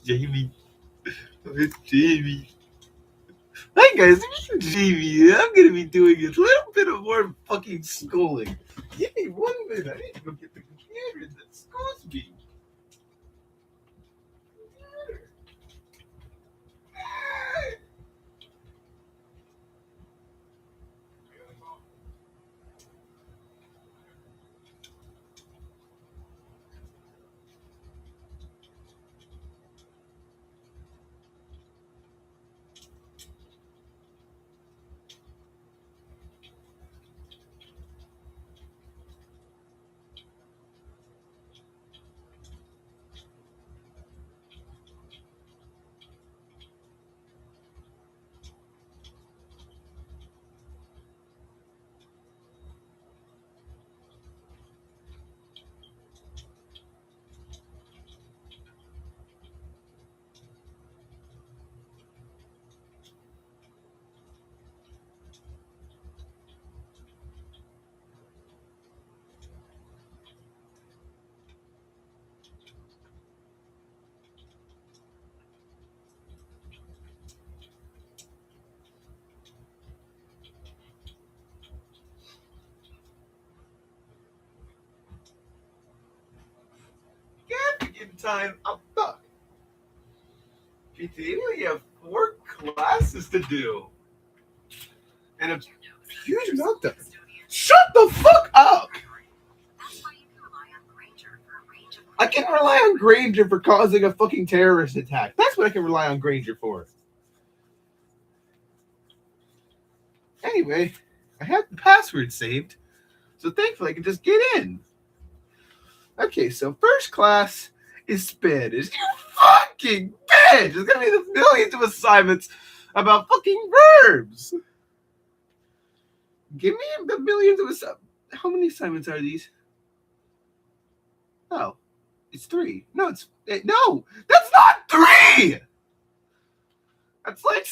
Jamie. It's Jamie. Hi guys, it's Jamie. I'm gonna be doing a little bit of more fucking schooling. Give me 1 minute. I need to go get the computer that schools me. In time, I'm stuck. PT, we have 4 classes to do. And a huge amount of. Shut the fuck up! I can rely on Granger for causing a fucking terrorist attack. That's what I can rely on Granger for. Anyway, I have the password saved, so thankfully I can just get in. Okay, so first class is Spanish. You fucking bitch! There's gonna be the millions of assignments about fucking verbs. Give me the millions of assignments. How many assignments are these? Oh, it's 3. No, no, that's not 3. That's like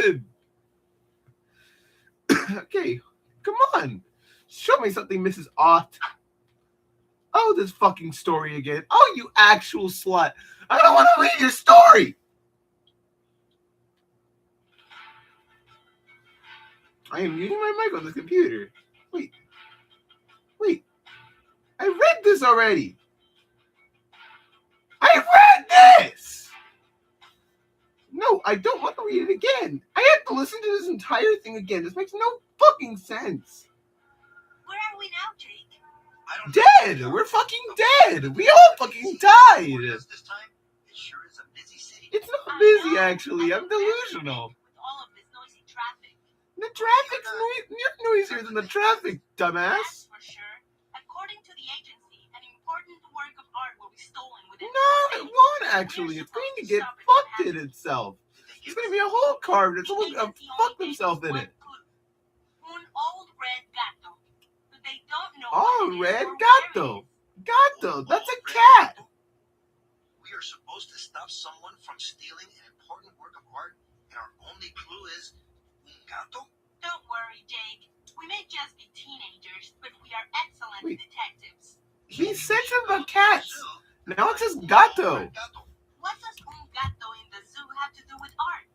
7. Okay, come on. Show me something, Mrs. Ott. Oh, this fucking story again. Oh, you actual slut. I don't want to read your story. I am muting my mic on the computer. Wait. I read this already. I read this. No, I don't want to read it again. I have to listen to this entire thing again. This makes no fucking sense. Where are we now, Jake? Dead! We're fucking dead! We all fucking died! This time, it sure is a busy city. It's not busy, actually. I'm delusional. With all of this noisy traffic. The traffic's noisier than the traffic, dumbass. That's for sure. According to the agency, an important work of art will be stolen within No, it won't, actually. It's going to get fucked in itself. There's going to be a whole car that's going to fuck themselves in it. Un old red gato. But they don't know. Oh, red gato. Gato, that's a cat. We are supposed to stop someone from stealing an important work of art, and our only clue is un gato? Don't worry, Jake. We may just be teenagers, but we are excellent detectives. He said something about cats. Now it says gato. What does un gato in the zoo have to do with art?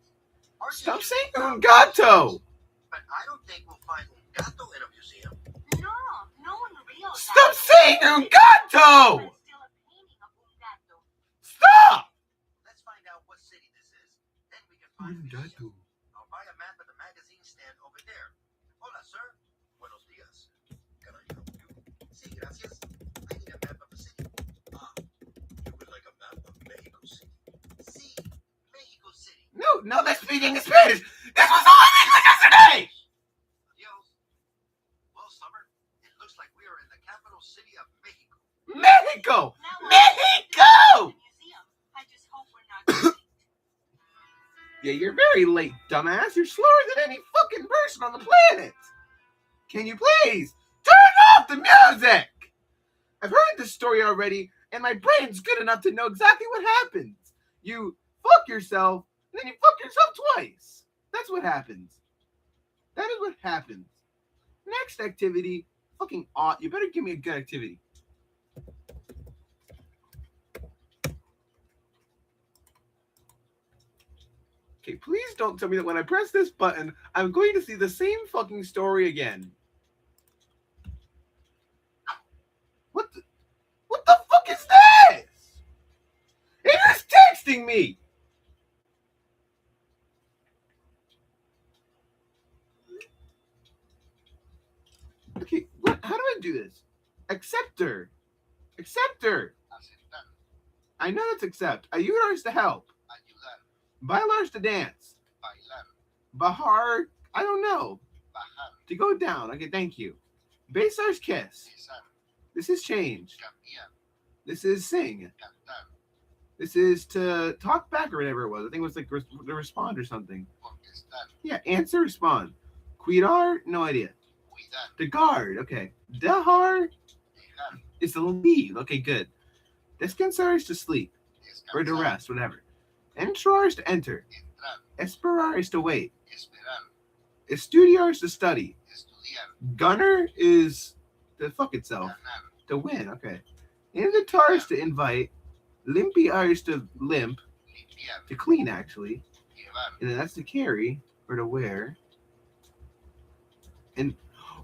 Stop saying un gato. But I don't think we'll find un gato in a museum. No one real. Stop saying un gato! Stop! Let's find out what city this is. Then we can find un gato. I'll buy a map at the magazine stand over there. Hola, sir. Buenos días. Can I help you? Sí, gracias. I need a map of the city. Ah, you would like a map of Mexico City? Sí, Mexico City. No, they're speaking Spanish. This was all in English yesterday. Adios. Well, Summer, it looks like we are in the capital city of Mexico. Mexico! Mexico! I just hope we're not Yeah, you're very late, dumbass. You're slower than any fucking person on the planet. Can you please turn off the music? I've heard this story already, and my brain's good enough to know exactly what happens. You fuck yourself, and then you fuck yourself twice. That's what happens. That is what happens. Next activity, fucking Ott. You better give me a good activity. Okay, please don't tell me that when I press this button, I'm going to see the same fucking story again. What the fuck is this? It is texting me! Okay, how do I do this? Acceptor. Acceptor. Aceptar. I know that's accept. Ayudar is to help. Ayudar. Bailar is to dance. Bailar. Bahar, I don't know. Bajar. To go down. Okay, thank you. Besar is kiss. Besar. This is change. Cambiar. This is sing. Cantar. This is to talk back or whatever it was. I think it was like to respond or something. Contestar. Yeah, answer, respond. Cuidar, no idea. Cuidar. To guard, okay. Dehar Dejar. is to leave. Okay, good. Descansar is to sleep. Descansar. Or to rest, whatever. Entrar is to enter. Entrar. Esperar is to wait. Esperar. Estudiar is to study. Estudiar. Gunner is to fuck itself. Ganar. To win, okay. Invitar is to invite. Limpiar is to limp. Limpiar. To clean, actually. Llevar. And then that's to carry or to wear. And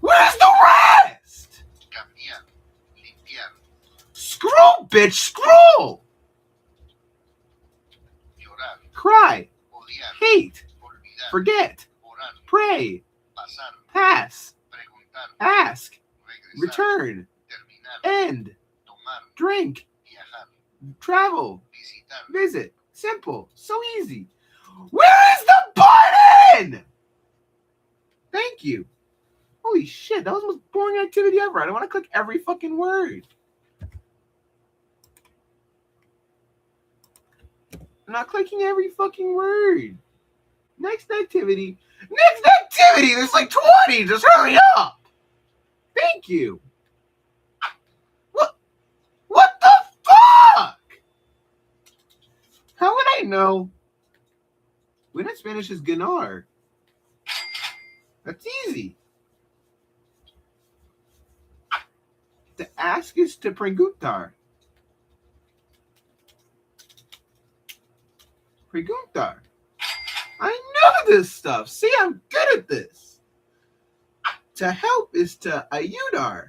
where's the rest? Cambiar. Limpiar. Scroll, bitch, scroll! Llorar. Cry, Odiar. hate, Olvidar. forget, Orar. pray, Pasar. pass, Preguntar. ask, Regresar. return, Terminar. end, Tomar. drink, Viajar. travel, Visitar. visit. Simple, so easy. Where is the button? Thank you. Holy shit, that was the most boring activity ever. I don't want to click every fucking word. I'm not clicking every fucking word. Next activity. Next activity! There's like 20! Just hurry up! Thank you. What the fuck? How would I know? When in Spanish is ganar. That's easy. To ask is to preguntar. Preguntar. I know this stuff. See, I'm good at this. To help is to ayudar.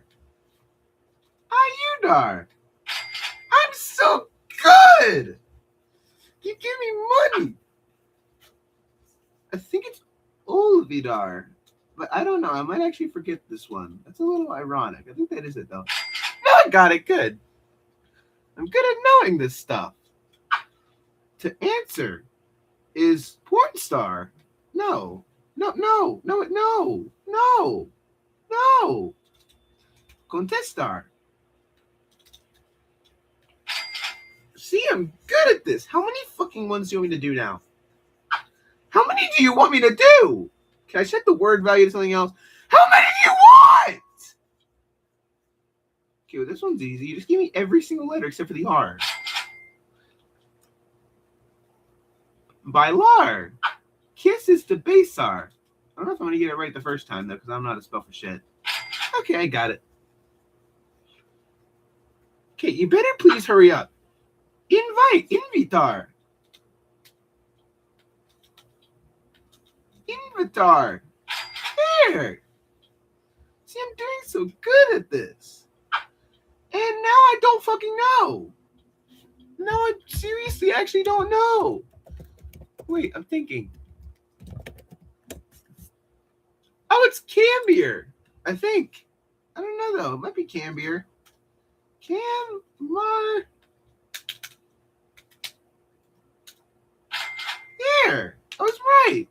Ayudar. I'm so good. You give me money. I think it's olvidar, but I don't know. I might actually forget this one. That's a little ironic. I think that is it, though. No, I got it. Good. I'm good at knowing this stuff. To answer is porn star. No. Contestar. See, I'm good at this. How many fucking ones do you want me to do now? How many do you want me to do? Can I set the word value to something else? How many do you want? Okay, well, this one's easy. You just give me every single letter except for the R. Bailar. Kiss is to besar. I don't know if I'm going to get it right the first time, though, because I'm not a spell for shit. Okay, I got it. Okay, you better please hurry up. Invite. Invitar. Invitar. There. See, I'm doing so good at this. And now I don't fucking know. No, I seriously actually don't know. Wait, I'm thinking. Oh, it's Cambier, I think. I don't know, though. It might be Cambier. Camlar. There. I was right.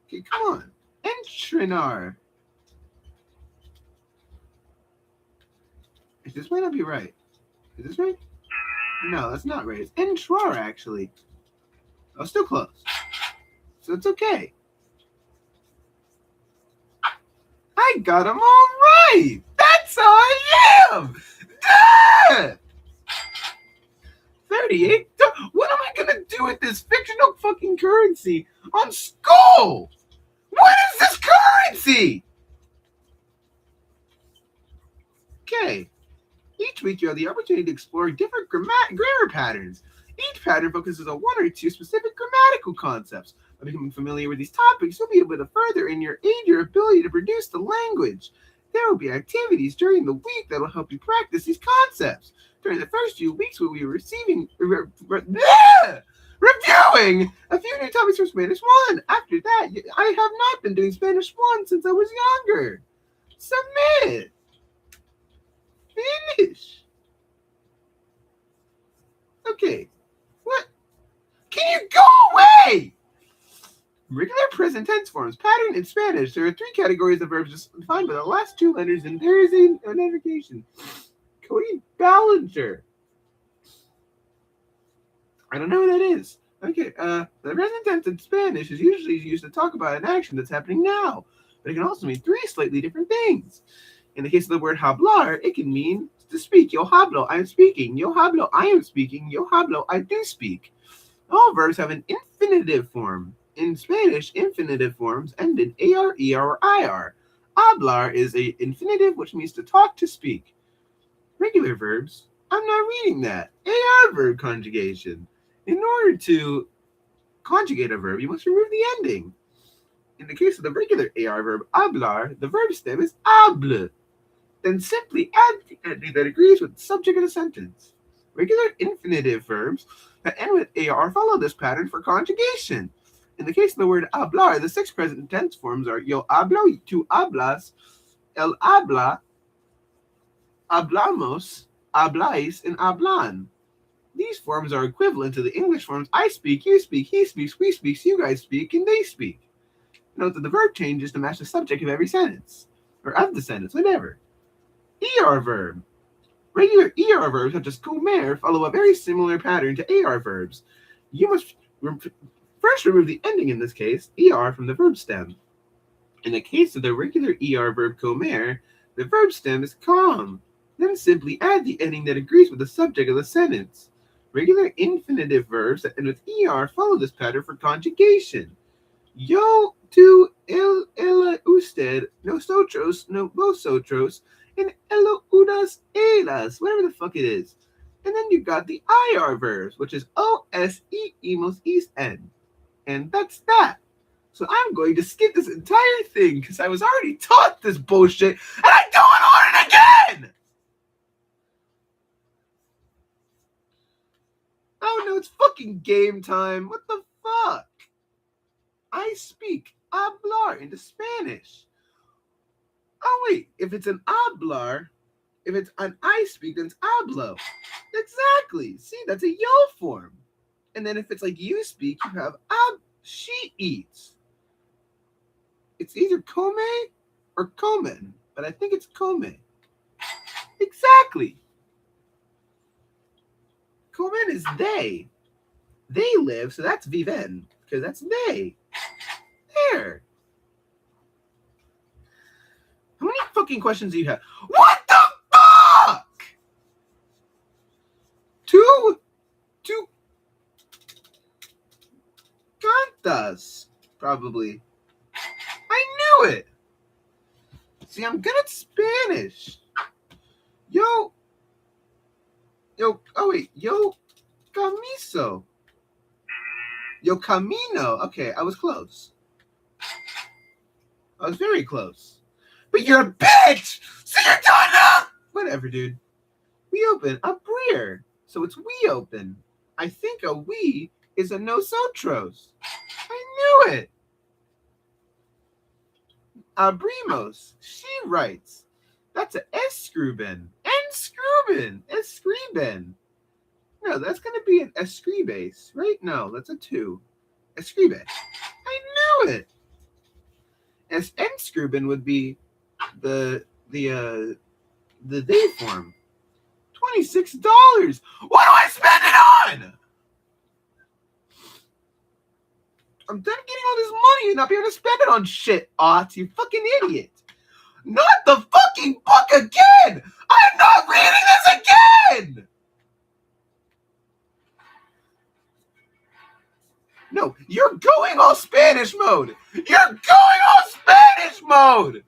Okay, come on. Entrinar. This might not be right. Is this right? No, that's not right. It's entrar, actually. Oh, still close. So it's okay. I got them all right. That's how I am. Duh! 38. What am I going to do with this fictional fucking currency on school? What is this currency? Okay. Each week you have the opportunity to explore different grammar patterns. Each pattern focuses on one or two specific grammatical concepts. By becoming familiar with these topics, you'll be able to further in your aid your ability to produce the language. There will be activities during the week that will help you practice these concepts. During the first few weeks, we'll be reviewing a few new topics from Spanish 1. After that, I have not been doing Spanish 1 since I was younger. Submit. Finish. Okay. What? Can you go away? Regular present tense forms. Pattern in Spanish. There are three categories of verbs defined by the last two letters, and there is a notification. Cody Ballinger. I don't know who that is. Okay, the present tense in Spanish is usually used to talk about an action that's happening now, but it can also mean three slightly different things. In the case of the word hablar, it can mean to speak. Yo hablo, I am speaking. Yo hablo, I am speaking. Yo hablo, I do speak. All verbs have an infinitive form. In Spanish, infinitive forms end in AR, ER, or IR. Hablar is an infinitive, which means to talk, to speak. Regular verbs, I'm not reading that. AR verb conjugation. In order to conjugate a verb, you must remove the ending. In the case of the regular AR verb hablar, the verb stem is hable. Then simply add the ending that agrees with the subject of the sentence. Regular infinitive verbs that end with AR follow this pattern for conjugation. In the case of the word hablar, the six present tense forms are yo hablo, tú hablas, él habla, hablamos, habláis, and hablan. These forms are equivalent to the English forms I speak, you speak, he speaks, we speak, you guys speak, and they speak. Note that the verb changes to match the subject of every sentence, or of the sentence, whatever. ER verb. Regular ER verbs, such as comer, follow a very similar pattern to AR verbs. You must first remove the ending in this case, ER, from the verb stem. In the case of the regular ER verb comer, the verb stem is com. Then simply add the ending that agrees with the subject of the sentence. Regular infinitive verbs that end with ER follow this pattern for conjugation. Yo, tú, él, ella, usted, nosotros, no vosotros, and elo, unas, elas, whatever the fuck it is. And then you got the IR verbs, which is O-S-E, emos, east, N. And that's that. So I'm going to skip this entire thing because I was already taught this bullshit and I don't want to learn it again! Oh no, it's fucking game time. What the fuck? I speak hablar into Spanish. Oh wait, if it's an hablar, if it's an I speak, then it's hablo. Exactly. See, that's a yo form. And then if it's like you speak, you have she eats. It's either come or comen, but I think it's come. Exactly. Comen is they. They live, so that's viven, because that's they. There. How many fucking questions do you have? What the fuck? Two cantas, probably. I knew it. See, I'm good at Spanish. Yo, oh wait, yo camiso. Yo camino. Okay, I was close. I was very close. But you're a bitch! So you're done now! Whatever, dude. We open a brier. So it's we open. I think a we is a nosotros. I knew it. Abrimos. She writes. That's a escriben. Escriben. No, that's going to be an escribes, right? No, that's a 2. Escribe. I knew it. As enscriben would be the they form. $26. What do I spend it on? I'm done getting all this money and not be able to spend it on shit, Ott, you fucking idiot. Not the fucking book again! I'm not reading this again! No, you're going all Spanish mode! You're going all Spanish mode!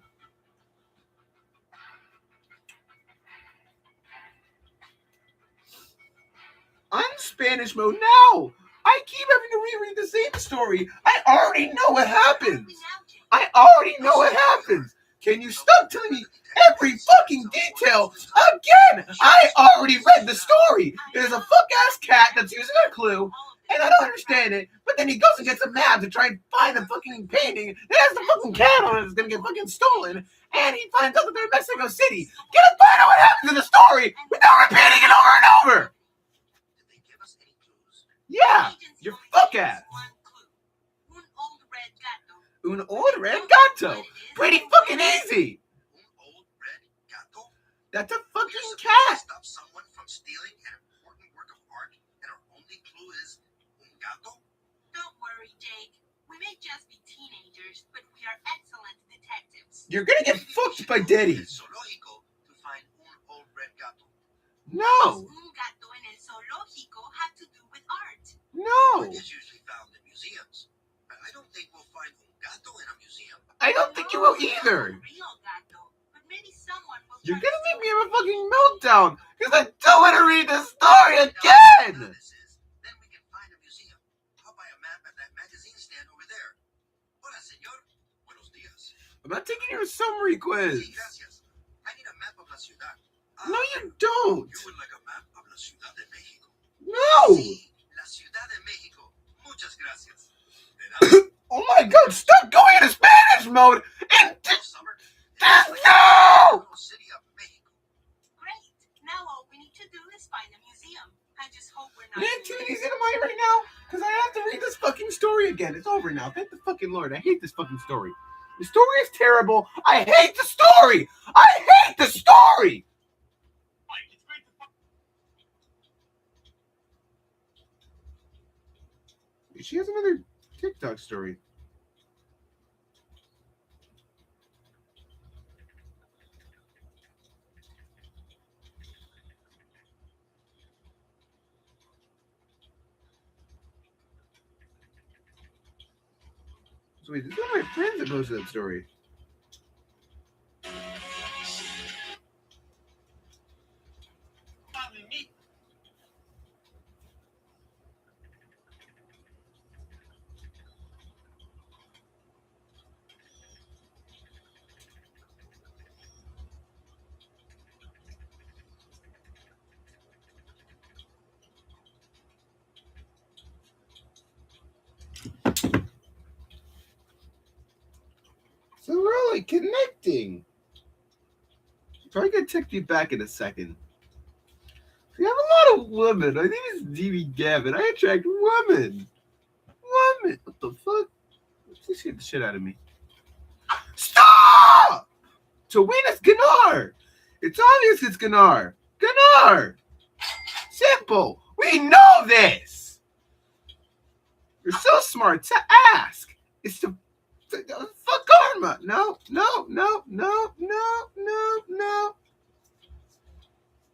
Unspoken Spanish mode now. I keep having to reread the same story. I already know what happens. I already know what happens. Can you stop telling me every fucking detail again? I already read the story. There's a fuck-ass cat that's using a clue, and I don't understand it, but then he goes and gets a map to try and find the fucking painting. It has the fucking cat on it that's gonna get fucking stolen, and he finds out that they're in Mexico City. Get us find out what happens in the story without repeating it over and over! Did they give us any clues? Yeah, your fuck-ass. Un old red gato. Pretty fucking easy. Un old red gato? That's a We're fucking supposed to cat. stop someone from stealing an important work of art, and our only clue is un gato? Don't worry, Jake. We may just be teenagers, but we are excellent detectives. You're gonna get fucked by Daddy. It's zoológico to find un old red gato. No, Un gato en el zoológico have to do with art. no. Art is usually found in museums. I don't think we'll find un gato in a museum. I don't think you will either. Real gato, but maybe someone will. You're try gonna to make me steal have a it. fucking meltdown because I don't want to read the story again. This is, then we can find a museum. I'll buy a map at that magazine stand over there. Hola, señor. Buenos días. I'm not taking your summary quiz. Sí, gracias. I need a map of la ciudad. No, you don't. You would like a map of la Ciudad de México. No. Sí, la Ciudad de México. Muchas gracias. Verás, Oh my God! Stop going into Spanish mode. And summer. no. Little city of Mexico. Great. Now all we need to do is find a museum. I just hope we're You not. ain't tuning these into mine right now because I have to read this fucking story again. It's over now. Thank the fucking Lord. I hate this fucking story. The story is terrible. I hate the story. I hate the story. She has another TikTok story. So wait, this is one of my friends that posted that story. So we're all like connecting. Probably gonna text you back in a second. We have a lot of women. I think it's DB Gavin. I attract women. Women. What the fuck? This scared the shit out of me. Stop! To win it's Gunnar. It's obvious it's Gunnar. Gunnar. Simple. We know this. You're so smart to ask. It's to fuck karma. No.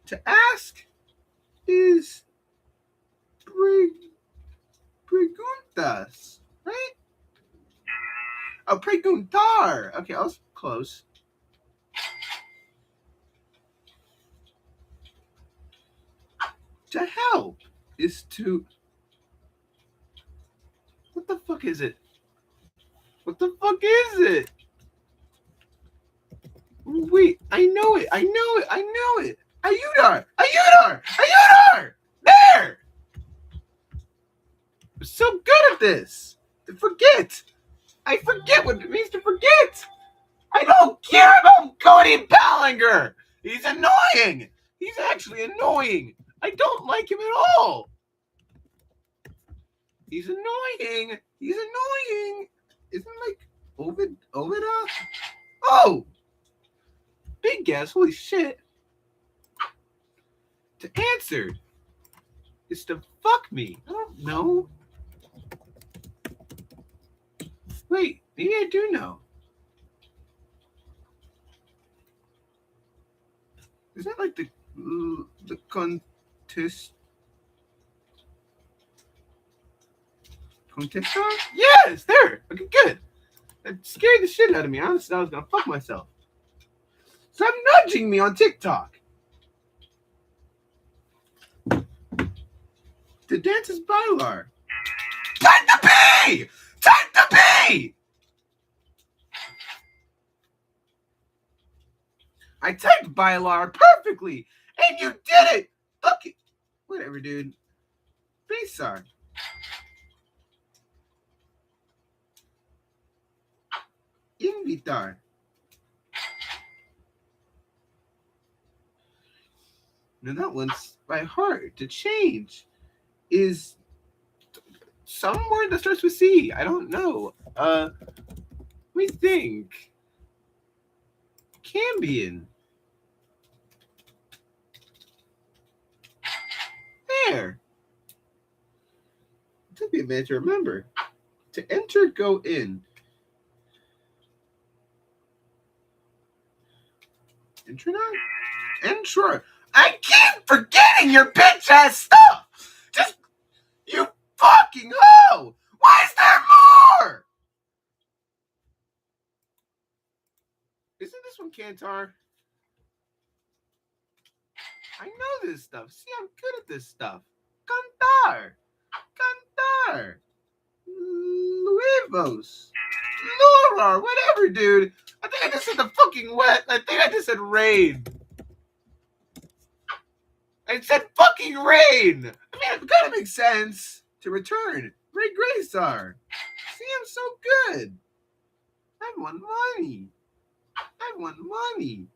To ask is preguntas, right? Oh, preguntar. Okay, I was close. To help is to. What the fuck is it? What the fuck is it? Wait, I know it. Ayudar! There! I'm so good at this. To forget. I forget what it means to forget. I don't care about Cody Ballinger. He's annoying. He's actually annoying. I don't like him at all. He's annoying. Isn't like Ovida? Oh! Big guess, holy shit. To answer is to fuck me. I don't know. Wait, maybe I do know. Is that like the contest? Contestar? Yes, there. Okay, good. That scared the shit out of me. Honestly, I was gonna fuck myself. Stop nudging me on TikTok. To to dance as Bailar. Type the B! Type the B! I typed Bailar perfectly, and you did it! Look it. Whatever, dude. Besar. Invitar. Now that one's by heart. To change is some word that starts with C. I don't know. Let me think. Cambion. There. It took me a minute to remember. To enter, go in. Intronaut? Intro. I keep forgetting your bitch ass stuff! Just, you fucking hoe! Why is there more? Isn't this from Kantar? I know this stuff. See, I'm good at this stuff. Cantar. Cantar. Luevos. Lurar. Whatever, dude. I think I just said the fucking wet. I think I just said rain. I said fucking rain. I mean, it kind of makes sense. To return. Ray Graystar. See, I'm so good. I want money. I want money.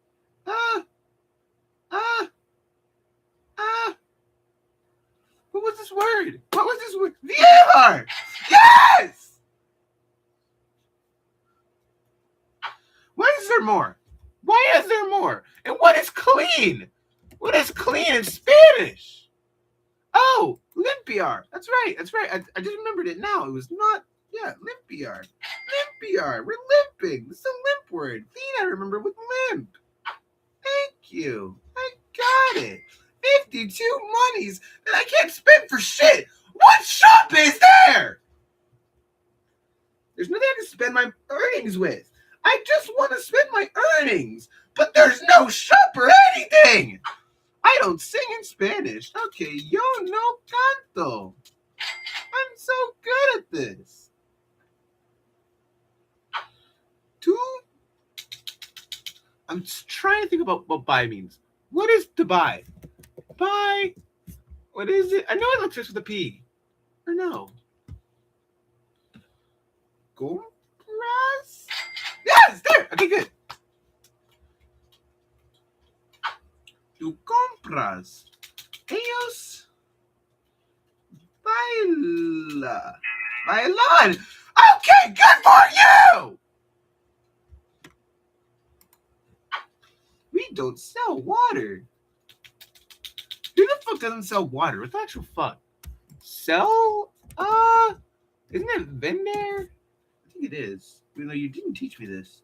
What was this word? What was this word? VR! Yes! Why is there more? Why is there more? And what is clean? What is clean in Spanish? Oh, limpiar. That's right. That's right. I just remembered it now. It was not, yeah, limpiar. Limpiar. We're limping. It's a limp word. Clean, I remember with limp. Thank you. I got it. 52 monies that I can't spend for shit. What shop is there? There's nothing I can spend my earnings with. I just want to spend my earnings, but there's no shop or anything. I don't sing in Spanish. Okay, yo no canto. I'm so good at this. I'm trying to think about what buy means. What is to buy? Buy. What is it? I know it starts with a P. Or no? Compras? Yes, there. Okay, good. Tu compras. Ellos bailan. Okay, good for you. We don't sell water. Who the fuck doesn't sell water? What the actual fuck? Sell? Isn't it vender? I think it is. Even though you didn't teach me this.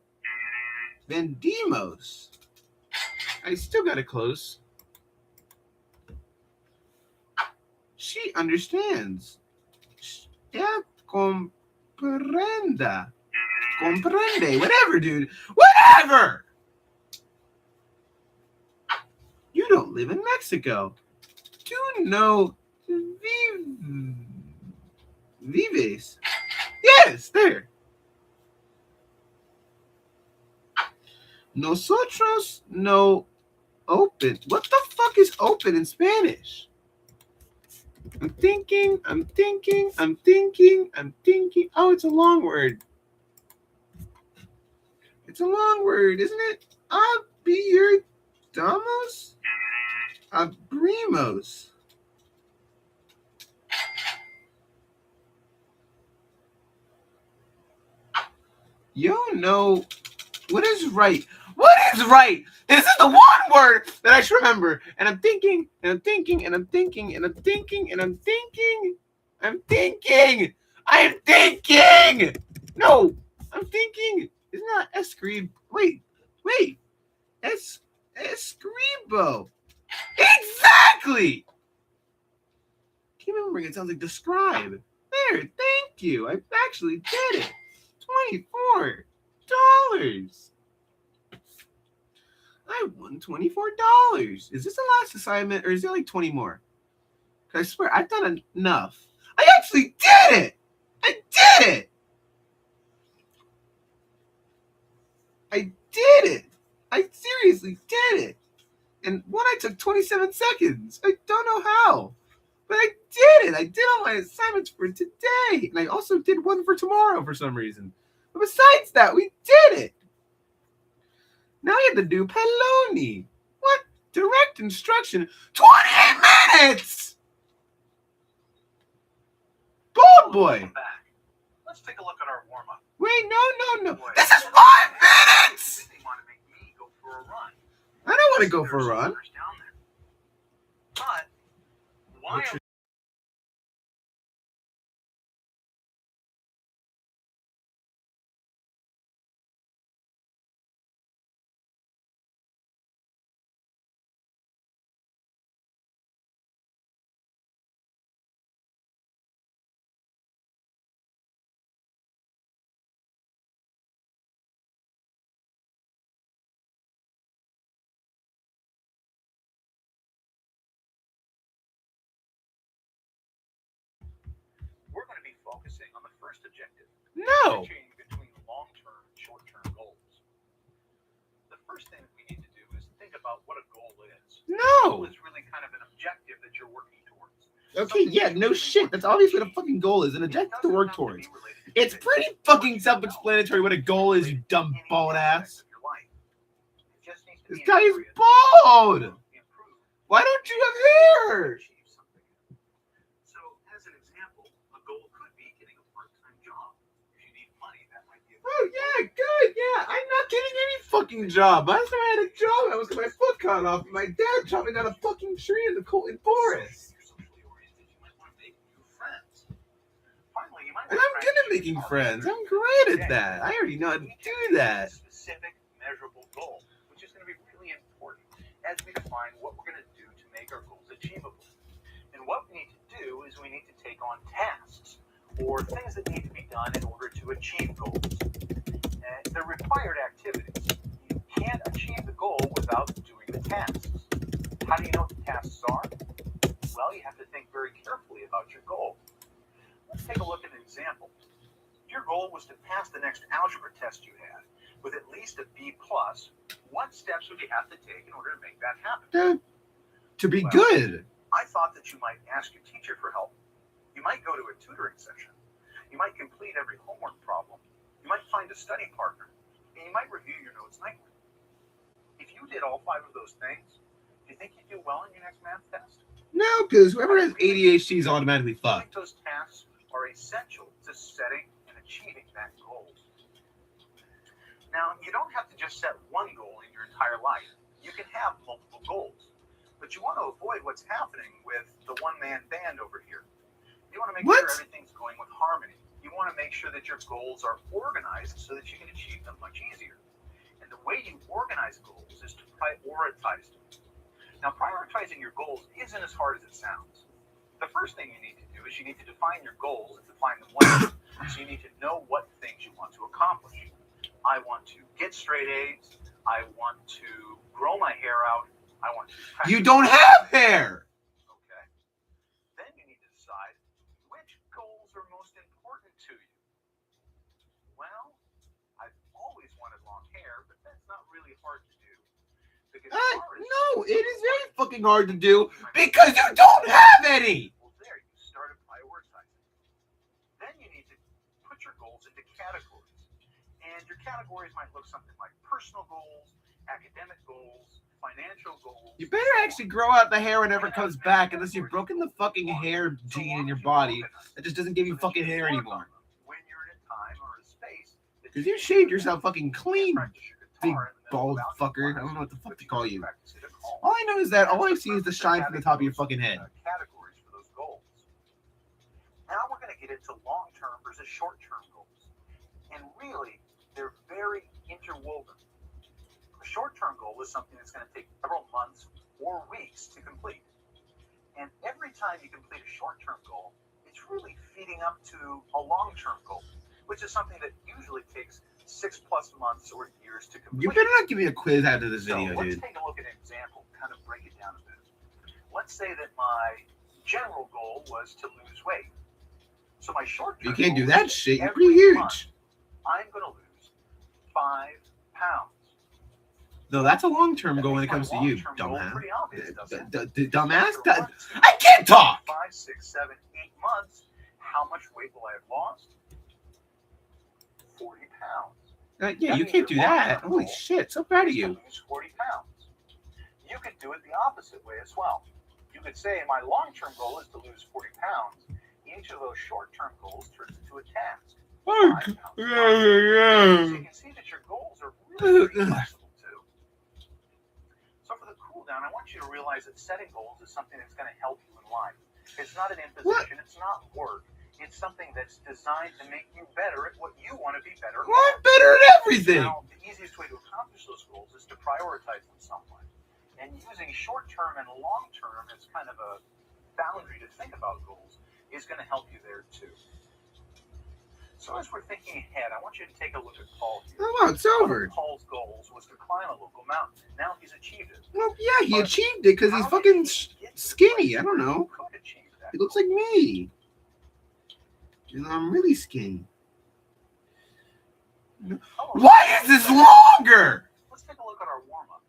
Vendimos. I still got it close. She understands. Yeah, comprenda. Comprende. Whatever, dude. Whatever! You don't live in Mexico. Do no vives. Yes, there. Nosotros no open. What the fuck is open in Spanish? I'm thinking. Oh, it's a long word. It's a long word, isn't it? Abiertamos? Abrimos. You know what is right? What is right? This is the one word that I should remember. And I'm thinking. I'm thinking. I am thinking. No, I'm thinking. It's not escrib. Wait. Escribo. Exactly. Keep remembering. It sounds like describe. There. Thank you. I actually did it. $24. I won $24. Is this the last assignment, or is there like 20 more? I swear, I've done enough. I actually did it! I did it! I did it! I seriously did it! And one I took 27 seconds. I don't know how. But I did it! I did all my assignments for today! And I also did one for tomorrow for some reason. But besides that, we did it! Now I have to do Peloni. What? Direct instruction? 28 minutes! Bold boy! Welcome back. Let's take a look at our warm-up. Wait, no. This is 5 minutes! They want to make me go for a run. I don't want to go for a There's run. others down there. But why What's are we're going to be focusing on the first objective, No. differentiating between long-term and short-term goals. The first thing that we need to do is think about what a goal is. A goal No. is really kind of an objective that you're working towards. Okay, yeah, no shit. That's obviously what a fucking goal is. An objective to work towards. It's pretty fucking self-explanatory what a goal is, you dumb bald ass. This guy is bald! Why don't you have hair? So, as an example, a goal could be getting a part-time job. If you need money, that might be a Oh, yeah, good, yeah. I'm not getting any fucking job. Last time I had a job, I was getting my foot cut off. My dad chopping down a fucking tree in the Colton Forest. And I'm good at making friends. I'm great at that. I already know how to do that. Specific, measurable goal, which is going to be really important as we define what we're going to do to make our goals achievable. And what we need to do is we need to take on tasks or things that need to be done in order to achieve goals. They're required activities. You can't achieve the goal without doing the tasks. How do you know what the tasks are? Well, you have to think very carefully about your goal. Let's take a look at an example. If your goal was to pass the next algebra test you had with at least a B+, what steps would you have to take in order to make that happen? To be good. I thought that you might ask your teacher for help. You might go to a tutoring session. You might complete every homework problem. You might find a study partner. And you might review your notes nightly. If you did all 5 of those things, do you think you'd do well in your next math test? No, because whoever has ADHD is automatically I think fucked. those tasks are essential to setting and achieving that goal. Now, you don't have to just set one goal in your entire life. You can have multiple goals. But you want to avoid what's happening with the one-man band over here. You want to make sure everything's going with harmony. You want to make sure that your goals are organized so that you can achieve them much easier. And the way you organize goals is to prioritize them. Now, prioritizing your goals isn't as hard as it sounds. The first thing you need to do is you need to define your goals and define them well. So you need to know what things you want to accomplish. I want to get straight A's. I want to grow my hair out. I want to practice. You don't have hair! Okay. Then you need to decide which goals are most important to you. Well, I've always wanted long hair, but that's not really hard to do. No, it is very fucking hard to do because you don't have any! Well, there, you started prioritizing. Then you need to put your goals into categories. And your categories might look something like personal goals, academic goals, financial goals. You better actually grow out the hair whenever it comes back unless you've broken the fucking hair gene in your body that just doesn't give you fucking hair anymore. When you're in a time or a space. Because you shaved yourself fucking clean, big bald fucker. I don't know what the fuck to call you. All I know is that all I see is the shine from the top of your fucking head. Categories for those goals. Now we're going to get into long-term versus short-term goals. And really, they're very interwoven. A short-term goal is something that's going to take several months or weeks to complete. And every time you complete a short-term goal, it's really feeding up to a long-term goal, which is something that usually takes 6+ months or years to complete. You better not give me a quiz after this video, let's dude. take a look at an example, kind of break it down a bit. Let's say that my general goal was to lose weight. So my short-term You can't do goal that is shit. You're every pretty month, huge. I'm going to lose 5 pounds. No, that's a long-term goal when it comes to you, Long-term goal dumbass. pretty obvious, doesn't it? Dumbass? After 1, 2, I can't talk! 5, 6, 7, 8 months, how much weight will I have lost? 40 pounds. Yeah, you can't do that. Holy shit, so proud of Is to you. lose 40 pounds. You could do it the opposite way as well. You could say my long-term goal is to lose 40 pounds. Each of those short-term goals turns into a task. 5 pounds. So you can see that your goals are really pretty flexible too. So for the cool down, I want you to realize that setting goals is something that's going to help you in life. It's not an imposition. It's not work. It's something that's designed to make you better at what you want to be better at. Well, I'm better at everything. Now, the easiest way to accomplish those goals is to prioritize them somewhat. And using short-term and long-term as kind of a boundary to think about goals is going to help you there too. So as we're thinking ahead, I want you to take a look at Paul here. Oh, it's over. One of Paul's goals was to climb a local mountain. Now he's achieved it. Well, yeah, he achieved it because he's fucking skinny. I don't know. He could achieve that. He looks like me. And I'm really skinny. Why is this longer? Let's take a look at our warm-up.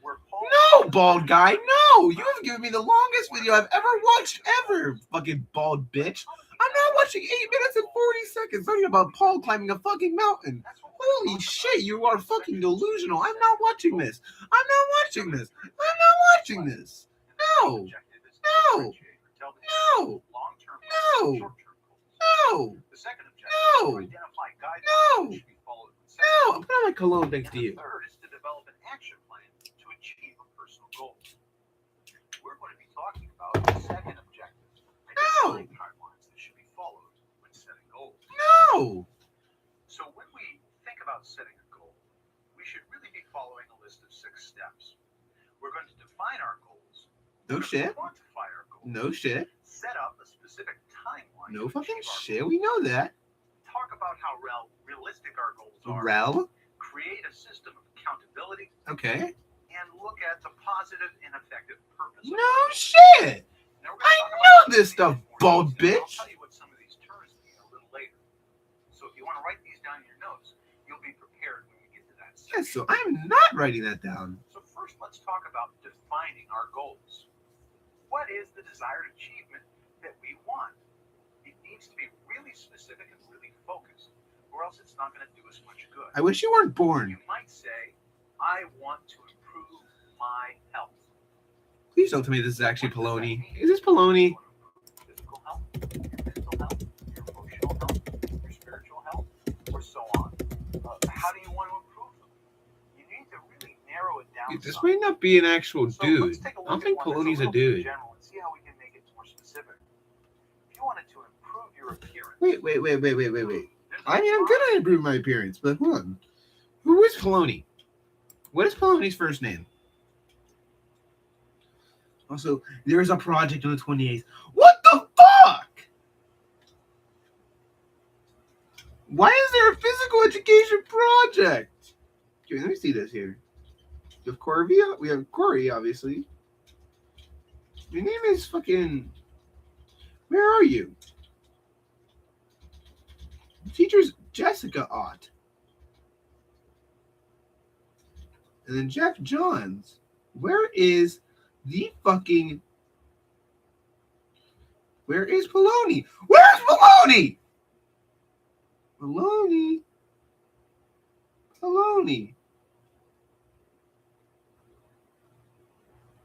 Where Paul No, bald guy, no! You have given me the longest video I've ever watched ever, fucking bald bitch. I'm not watching 8 minutes and 40 seconds talking about Paul climbing a fucking mountain. Holy shit, you are fucking delusional. I'm not watching this. I'm not watching this. I'm not watching this. No. No. No. No. No. The second objective No. is to identify guidelines No. that should be followed when No. setting I'm putting on my cologne thanks And to you. the third is to develop an action plan to achieve a personal goal. We're going to be talking about the second objective, identifying guidelines that should be followed when setting goals. No. So when we think about setting a goal, we should really be following a list of 6 steps. We're going to define our goals. No We're shit. going to quantify our goals. No shit. Set up a specific timeline. No to fucking achieve our shit. goals. We know that. Talk about how realistic our goals are. Rel. Create a system of accountability. Okay. And look at the positive and effective purpose. No shit. Now, we're I gonna talk know about this some stuff, of these more bald details. bitch. I'll tell you what some of these terms mean a little later. So if you want to write these down in your notes, you'll be prepared when we get to that Yeah, section. so I'm not writing that down. So first, let's talk about defining our goals. What is the desired achievement that we want? It needs to be really specific and really focused, or else it's not going to do us much good. I wish you weren't born. You might say, I want to improve my health. Please don't tell me this is actually Poloni. Is this Poloni? Physical health, your mental health, your emotional health, your spiritual health, or so on. How do you want to improve them? You need to really narrow it down. Dude, this some. might not be an actual So dude. let's take a I look don't at think one that's Poloni's a little bit dude. general and see how we can make it more specific. If you wanted to improve your appearance. Wait. there's a I mean, I'm lot good at improving my appearance, but hold on. Who is Poloni? What is Poloni's first name? Also, there is a project on the 28th. What the fuck? Why is there a physical education project? Okay, let me see this here. We have Corey. We have Corey, obviously. Your name is fucking. Where are you? Teacher's Jessica Ott. And then Jeff Johns. Where is the fucking. Where is Poloni? Where's Poloni? Poloni.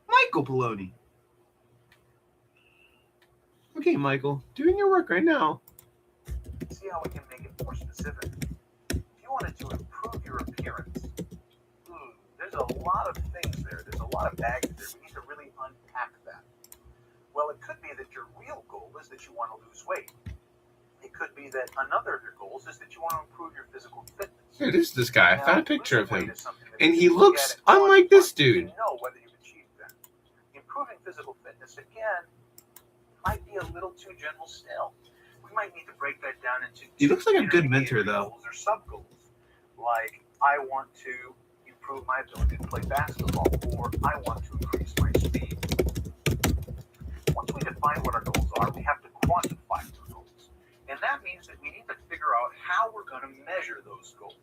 Michael Poloni. Okay, Michael. Doing your work right now. See how we can make it more specific. If you wanted to improve your appearance, there's a lot of things there. There's a lot of baggage there. We need to really unpack that. Well, it could be that your real goal is that you want to lose weight. It could be that another of your goals is that you want to improve your physical fitness. Here, this is this guy. I Now, found a picture of losing him. weight is something that And if he you look looks at it unlike this you dude. know whether you've achieved that. Improving physical fitness, again, might be a little too general still. We might need to break that down into He looks like a good mentor, intermediate though. goals or sub-goals. Like, I want to improve my ability to play basketball, or I want to increase my speed. Once we define what our goals are, we have to quantify our goals. And that means that we need to figure out how we're going to measure those goals.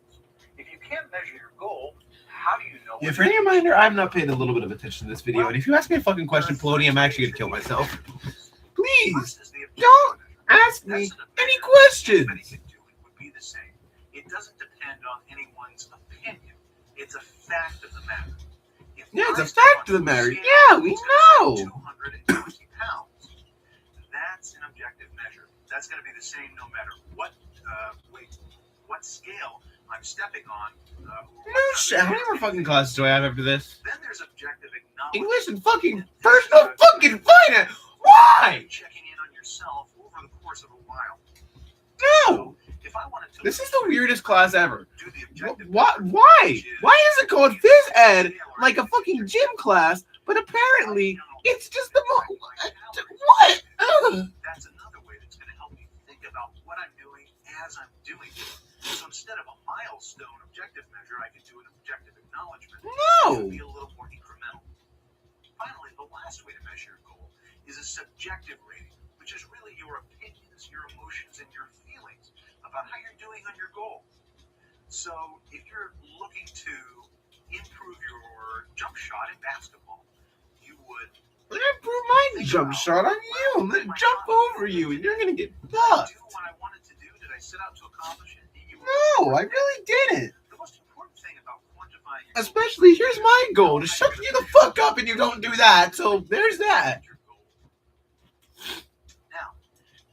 If you can't measure your goal, how do you know? Yeah, for any reminder, I'm not paying a little bit of attention to this video, and if you ask me a fucking question, Pelody, I'm actually gonna kill myself. Please, don't ask me any questions. Would be the same. It doesn't depend on anyone's opinion. It's a fact of the matter. Yeah, it's a fact of the matter. Yeah, we know. 220 pounds. That's an objective measure. That's going to be the same no matter what what scale I'm stepping on. No shit. How many more fucking classes do I have after this? Then there's objective acknowledgement. English and fucking personal fucking finance. Why? Checking in on yourself over the course of a while. No. If I wanted to, This is the weirdest class ever. do the objective Why? Why is it called phys ed like a fucking gym class? But apparently, it's just the what? Ugh. That's another way that's going to help me think about what I'm doing as I'm doing it. So instead of a milestone objective measure, I can do an objective acknowledgement. No. It'll be a little more incremental. Finally, the last way to measure your goal is a subjective rating, which is really your opinions, your emotions, and your feelings about how you're doing on your goal. So if you're looking to improve your jump shot in basketball, you would I'm gonna improve my jump shot on you. I'm gonna jump over you, and you're gonna get fucked. do what I wanted to do. Did I set out to accomplish it? No, I really didn't. The most important thing about quantifying your Especially, here's my goal: to shut you the fuck up, and you don't do that. So there's that. Now,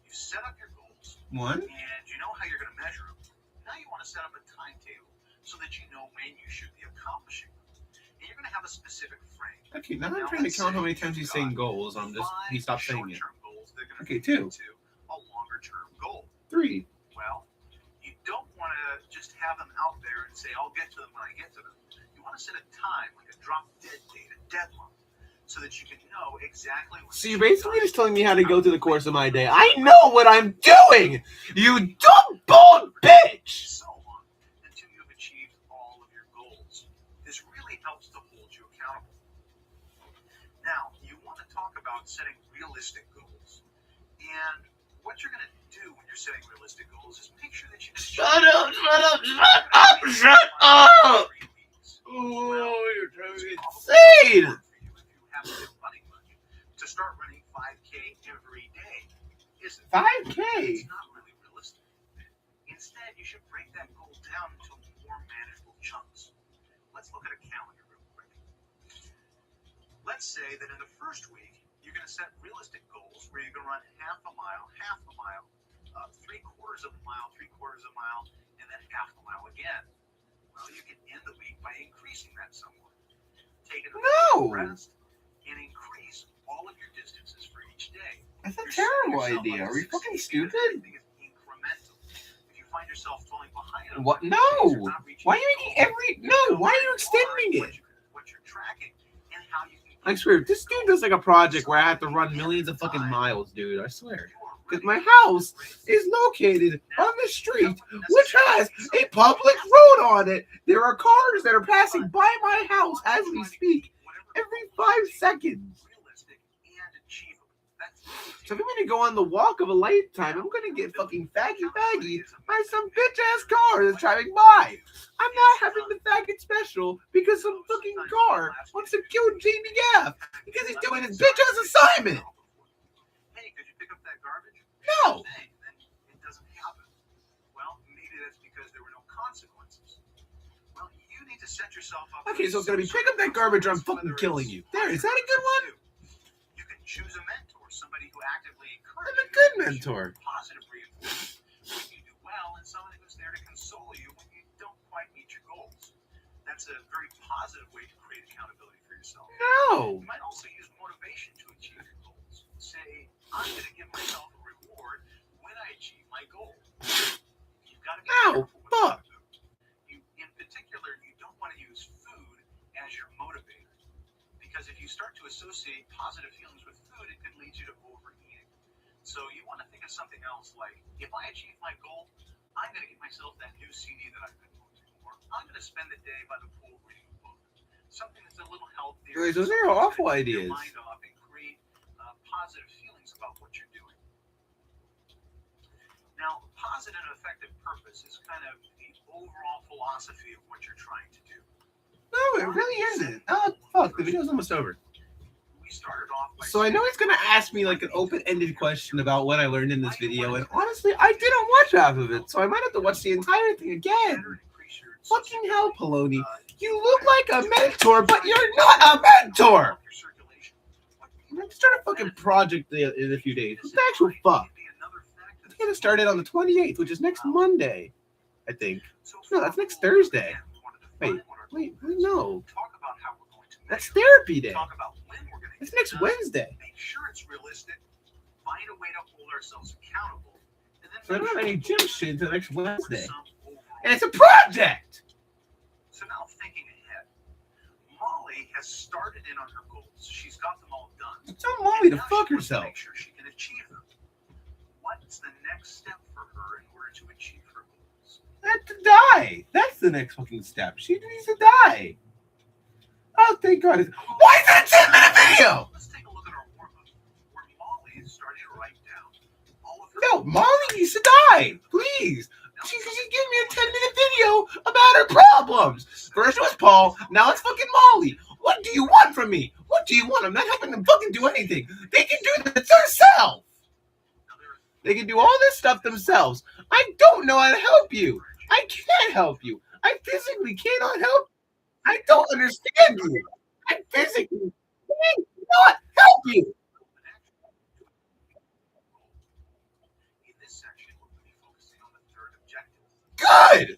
you set up your goals, One. and you know how you're going to measure them. Now you want to set up a timetable so that you know when you should be accomplishing them. And you're going to have a specific frame. Okay, now I'm trying to count how many times he's saying goals. He stopped saying it. Okay, 2. A longer term goal. 3. Well, you don't want to just have them out there and say, I'll get to them when I get to them. You want to set a time, like a drop dead date, a deadline, so that you can know exactly what. So you're basically just telling me how to go through the course of my day. I know what I'm doing! You dumb bald bitch! So on until you've achieved all of your goals. This really helps to hold you accountable. Now, you want to talk about setting realistic goals. And what you're going to do when you're setting realistic goals is make sure that you Shut up! Oh, you're driving me insane! To start running 5K every day isn't 5K? It's not really realistic. Instead, you should break that goal down into more manageable chunks. Let's look at a calendar real quick. Let's say that in the first week, you're going to set realistic goals where you're going to run half a mile, 3/4 of a mile, 3/4 of a mile, and then half a mile again. Well, you can end the week by increasing that somewhat. Take a rest and increase all of your distances for each day. That's a terrible idea. Are we fucking stupid? Everything is incremental. If you find yourself falling behind, What? No! Why are you making every... No, why are you extending it? What you're tracking and how you can... I swear, this dude does like a project where I have to run millions of fucking miles, dude. I swear. Because my house is located on the street, which has a public road on it. There are cars that are passing by my house as we speak every 5 seconds. So if I'm going to go on the walk of a lifetime, I'm going to get fucking faggy by some bitch-ass car that's driving by. I'm not having the faggot special because some fucking car wants to kill Jamie Gaff because he's doing his bitch-ass assignment. Hey, could you pick up that garbage? No. Then it doesn't happen. Well, maybe that's because there were no consequences. Well, you need to set yourself up. Okay, so it's going to be pick up that garbage or I'm fucking killing you. There, is that a good one? You can choose a mentor, somebody who actively encourages I'm a good mentor. Positive reinforcement when you do well, and somebody who's there to console you when you don't quite meet your goals. That's a very positive way to create accountability for yourself. No. You might also use motivation to achieve your goals. Say, I'm going to give myself a reward when I achieve my goal. You've got to be careful with fuck. In particular, you don't want to use food as your motivator. Because if you start to associate positive feelings with food, it could lead you to overeating. So you want to think of something else like, if I achieve my goal, I'm going to get myself that new CD that I've been wanting, or I'm going to spend the day by the pool reading a book. Something that's a little healthier. Guys, those are awful ideas. Mind off and create positive feelings about what you're doing. Now, positive and effective purpose is kind of the overall philosophy of what you're trying to do. No, it really isn't. Oh, fuck, the video's almost over. We started off by So I know he's going to ask me like an open-ended question about what I learned in this video, and honestly, I didn't watch half of it, so I might have to watch the entire thing again. Fucking hell, Poloni. You look like a mentor, but you're not a mentor! I'm going to start a fucking project in a few days. What the actual fuck? I'm going to start it on the 28th, which is next Monday, I think. No, that's next Thursday. Wait, no. That's therapy day. It's next Wednesday. Make sure it's realistic. Find a way to hold ourselves accountable. So I don't have any gym shit until next Wednesday. And it's a project! So now thinking ahead. Molly has started in on her goals. She's got them all done. Tell Molly to fuck herself. Make sure she can achieve them. What's the next step for her in order to achieve her goals? To die. That's the next fucking step. She needs to die. Oh, thank God. Why is that a 10-minute video? Let's take a look at our warm-up, where Molly is starting to write down all of her... No, Molly needs to die. Please. She's giving me a 10-minute video about her problems. First it was Paul, now it's fucking Molly. What do you want from me? What do you want? I'm not helping them fucking do anything. They can do this themselves. They can do all this stuff themselves. I don't know how to help you. I can't help you. I physically cannot help you. I don't understand you. I physically cannot help you. In this section, we're going to be focusing on the third objective. Good.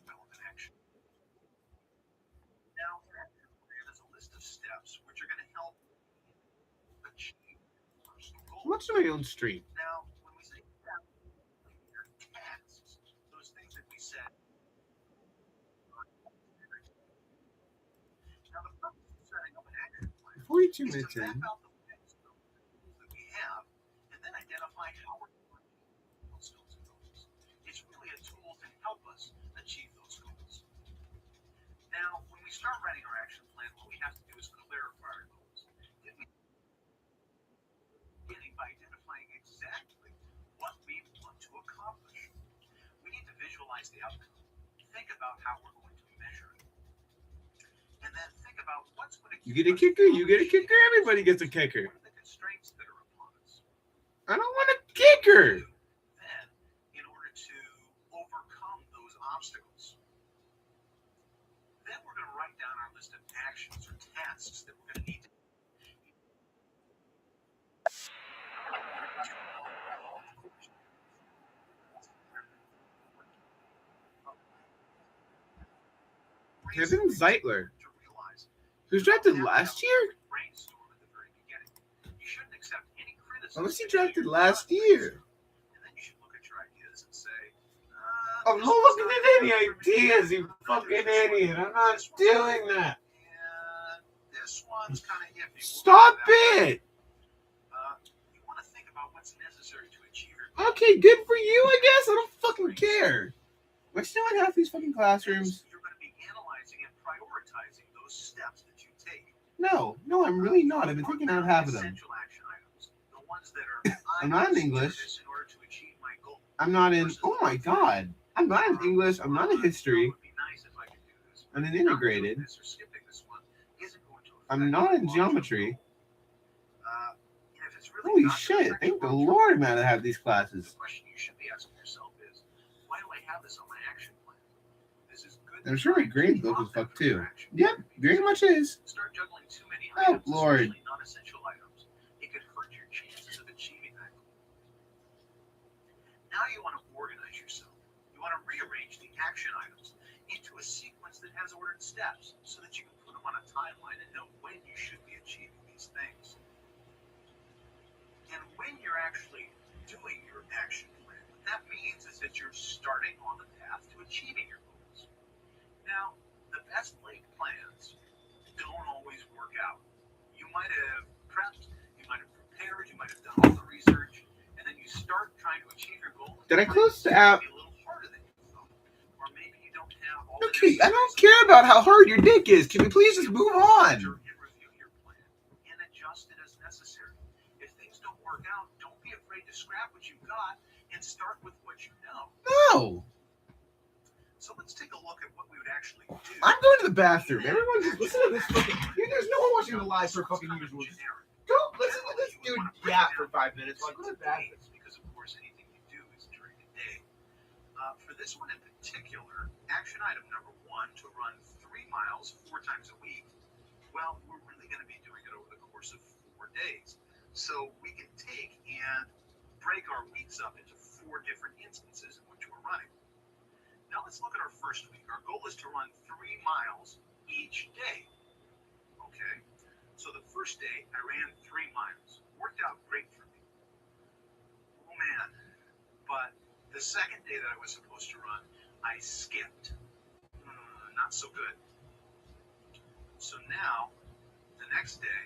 Now, there's a list of steps which are going to help achieve personal goals. What's my own stream? Now, when we say steps, they're tasks, those things that we said. Now, the purpose of setting up an action plan 42 is minutes to in. map out the plans that we have and then identify how we're going to achieve those goals. It's really a tool to help us achieve those goals. Now, when we start writing our action plan, what we have to do is clarify our goals. Beginning by identifying exactly what we want to accomplish. We need to visualize the outcome. Think about how we're going to measure it. And then think about what's going to You get a kicker, you get a kicker, everybody gets a kicker. What are the constraints that are upon us? I don't want a kicker. Then, in order to overcome those obstacles, then we're going to write down our list of actions or tasks that we're going to need to Kevin Zeitler, to realize. who's drafted last year? Brainstorm at the very beginning. You shouldn't accept any criticism. Unless he drafted last year. And then you should look at your ideas and say, I'm not looking at any ideas, you fucking idiot. I'm not doing that. yeah, this one's kind of iffy. Stop it. You want to think about what's necessary to achieve your goals. Okay, good for you, I guess. I don't fucking care. Am I still in half these fucking classrooms? You're going to be analyzing and prioritizing those steps that you take. No, I'm really not. I've been taking out half of them. Essential action items, the ones that are I'm not in I must do English. this in order to achieve my goal. I'm not in. Oh my God. I'm not in English. I'm not in history. It would be nice if I could do this. I'm in Not doing integrated. this or skipping this one isn't going to I'm affect not your in long-term geometry. goal. And if it's really Holy not gonna shit. affect Thank your the long-term Lord, goal, man, I have these The classes. question you should be asking yourself is, why do I have this on my action plan? This is good. I'm sure my grade book is fucked too. Yep, very much is. Start juggling too many Oh, items, Lord. especially non-essential items. It could hurt your chances of achieving that goal. Now you want to organize yourself. You want to rearrange the action items into a sequence that has ordered steps so that you can put them on a timeline and know when you should be achieving these things. And when you're actually doing your action plan, what that means is that you're starting on the path to achieving your goals. Now, the best laid plans don't always work out. You might have prepped, you might have prepared, you might have done all the research, and then you start trying to achieve your goal. Did I close the app? Maybe a little harder than you thought, or maybe you don't have all Okay, I don't care about how hard your dick is. Can we please just move on? And review your plan and adjust it as necessary. If things don't work afraid to scrap what you've got and start with what you know. No. So let's take a look at what we would actually do. I'm going to the bathroom. Everyone just listen to this fucking... There's no one watching the live for fucking years. We'll just go listen to this dude yap for 5 minutes while I go to the bathroom. Because, of course, anything you do is during the day. For this one in particular, action item number 1, to run 3 miles 4 times a week. Well, we're really going to be doing it over the course of 4 days. So we can take and break our weeks up into 4 different instances in which we're running. Now let's look at our first week. Our goal is to run 3 miles each day. Okay, so the first day I ran 3 miles. Worked out great for me. Oh man, but the second day that I was supposed to run, I skipped. Not so good. So now, the next day,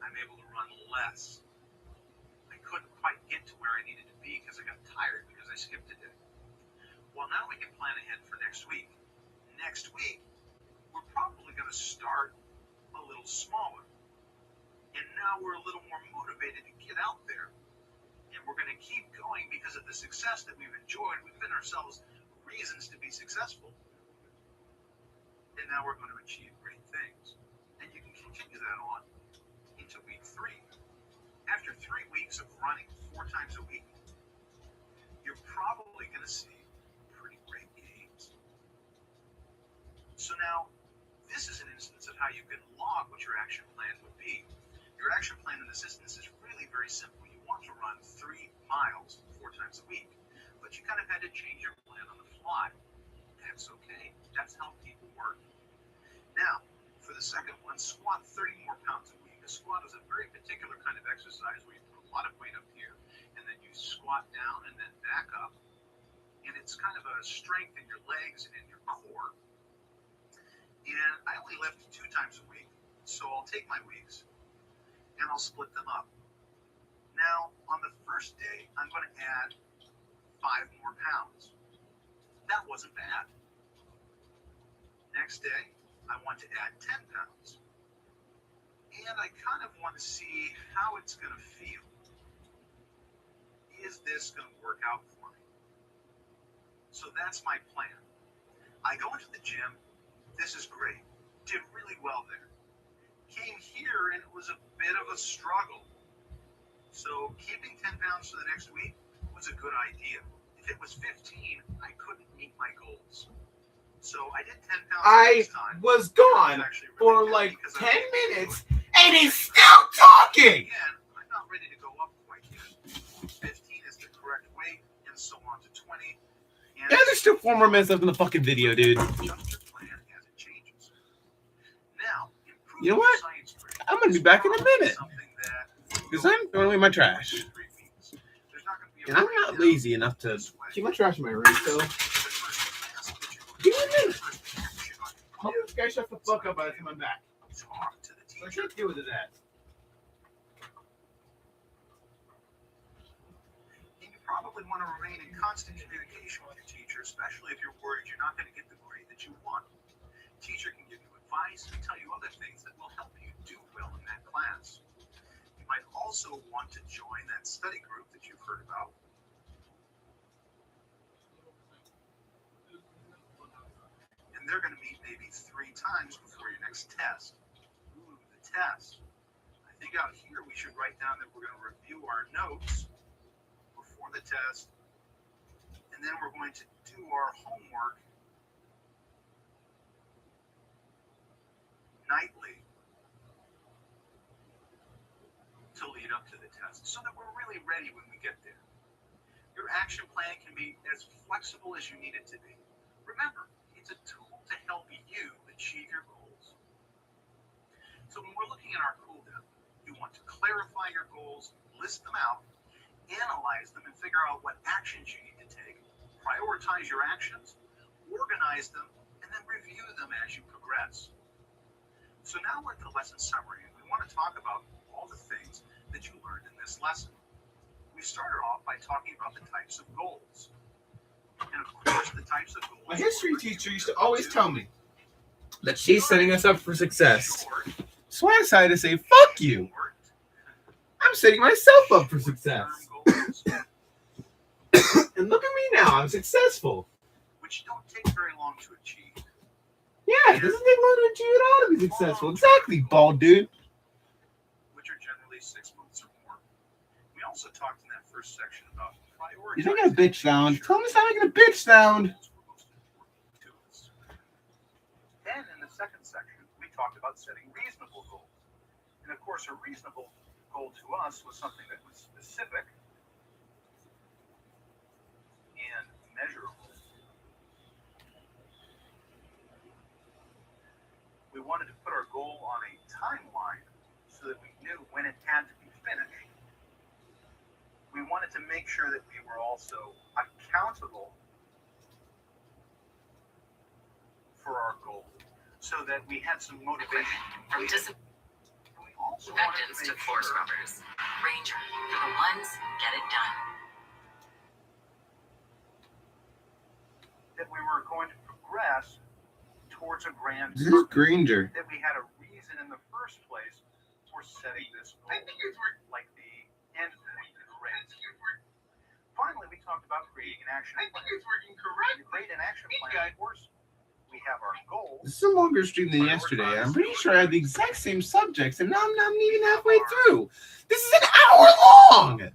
I'm able to run less. I couldn't quite get to where I needed to be because I got tired because I skipped a day. Well, now we can plan ahead for next week. Next week, we're probably going to start a little smaller. And now we're a little more motivated to get out there. And we're going to keep going because of the success that we've enjoyed. We've given ourselves reasons to be successful. And now we're going to achieve great things. And you can continue that on into week 3. After 3 weeks of running 4 times a week, you're probably going to see pretty great gains. So now, this is an instance of how you can log what your action plan would be. Your action plan in this instance is really very simple. You want to run 3 miles 4 times a week, but you kind of had to change your plan on the fly. That's okay. That's how people work. Now, for the second one, squat 30 more pounds a week. A squat is a very particular kind of exercise where you put a lot of weight up here, and then you squat down and then back up. And it's kind of a strength in your legs and in your core. And I only lift 2 times a week, so I'll take my weeks and I'll split them up. Now, on the first day, I'm going to add 5 more pounds. That wasn't bad. Next day, I want to add 10 pounds. And I kind of want to see how it's going to feel. Is this going to work out for me? So that's my plan. I go into the gym. This is great. Did really well there. Came here and it was a bit of a struggle. So keeping 10 pounds for the next week was a good idea. If it was 15, I couldn't meet my goals. So I did 10 pounds I this time. was gone Really for like 10 minutes and he's still talking. Again, I'm not ready to go up quite yet. 15 is the correct weight, and so on to 20. And Yeah, there's still 4 more minutes left in the fucking video, dude. adjust your plan as it changes. Now, improve You know your what? science grade. I'm gonna be back in a minute Something that because I'm throwing away my trash. There's not gonna be a And I'm not breakdown lazy enough to this way. keep my trash in my room, so give me a minute. Hope this guy shuts the fuck up by the time I'm back. Talk to the I teacher. can't deal with his ass. And you probably want to remain in constant communication with your teacher, especially if you're worried you're not going to get the grade that you want. Teacher can give you advice and tell you other things that will help you do well in that class. You might also want to join that study group that you've heard about. And they're going to meet maybe 3 times before your next test. Ooh, the test. I think out here we should write down that we're going to review our notes before the test, and then we're going to do our homework nightly to lead up to the test, so that we're really ready when we get there. Your action plan can be as flexible as you need it to be. Remember, it's a tool to help you achieve your goals. So when we're looking at our cool down, you want to clarify your goals, list them out, analyze them, and figure out what actions you need to take, prioritize your actions, organize them, and then review them as you progress. So now we're at the lesson summary, and we want to talk about all the things that you learned in this lesson. We started off by talking about the types of goals. And of course, the types of goals... My history teacher used to always tell me that she's setting us up for success. So I decided to say, fuck you. I'm setting myself up for success. goals, And look at me now, I'm successful. which don't take very long to achieve. Yeah, it doesn't take long to achieve at all to be successful. Exactly, bald dude. Which are generally 6 months or more. We also talked in that first section about prioritizing. He's making a bitch sound. Tell him to stop making a bitch sound. Then in the second section, we talked about setting reasonable goals. And of course, a reasonable goal to us was something that was specific and measurable. We wanted to put our goal on a timeline so that we knew when it had to be finished. We wanted to make sure that we were also accountable for our goal so that we had some motivation. From We also wanted disinfectants to to make force sure rubbers. Ranger, for the ones, get it done. that we were going to progress towards a grand This is purpose, Granger. that we had a reason in the first place for setting this goal, like the end point of the race. Finally, we talked about creating an action plan. To create an action plan, of course, we have our goals. This is a longer stream than yesterday. I'm pretty sure I had the exact same subjects, and now I'm not even halfway through. This is an hour long!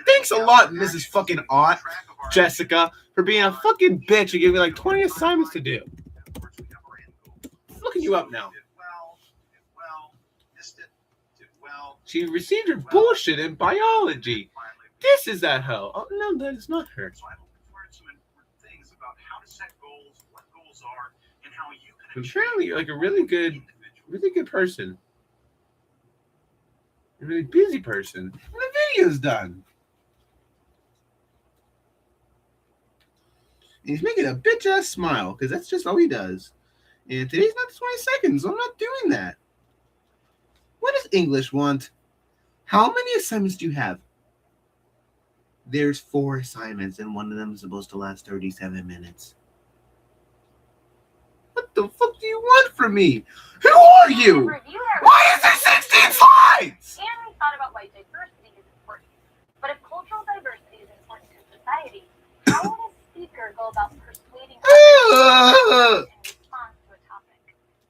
Thanks a lot, Mrs. fucking Aunt Jessica, for being a fucking bitch and giving me like 20 assignments to do. Looking you up now. She received her bullshit in biology. This is that hoe. Oh, no, that is not her. So I hope you've learned some important things about how to set goals, what goals are, and how you can Apparently, you're like a really good person. A really busy person. And the video's done. And he's making a bitch ass smile, because that's just all he does. And today's not 20 seconds, so I'm not doing that. What does English want? How many assignments do you have? There's 4 assignments, and one of them is supposed to last 37 minutes. What the fuck do you want from me? Who are you? Why is there 16 slides? And we thought about why diversity is important. But if cultural diversity is important to society, how would a speaker go about persuading others in response to a topic?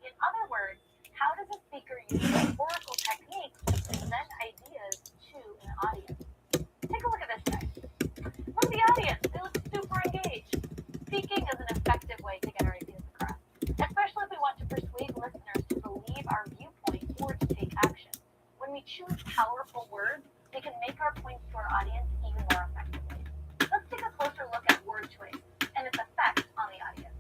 In other words, how does a speaker use rhetorical techniques to present ideas to an audience? Take a look at this guy. Look at the audience. They look super engaged. Speaking is an effective way to get our ideas across, especially if we want to persuade listeners to believe our viewpoint or to take action. When we choose powerful words, we can make our points to our audience even more effectively. Let's take a closer look at word choice and its effect on the audience.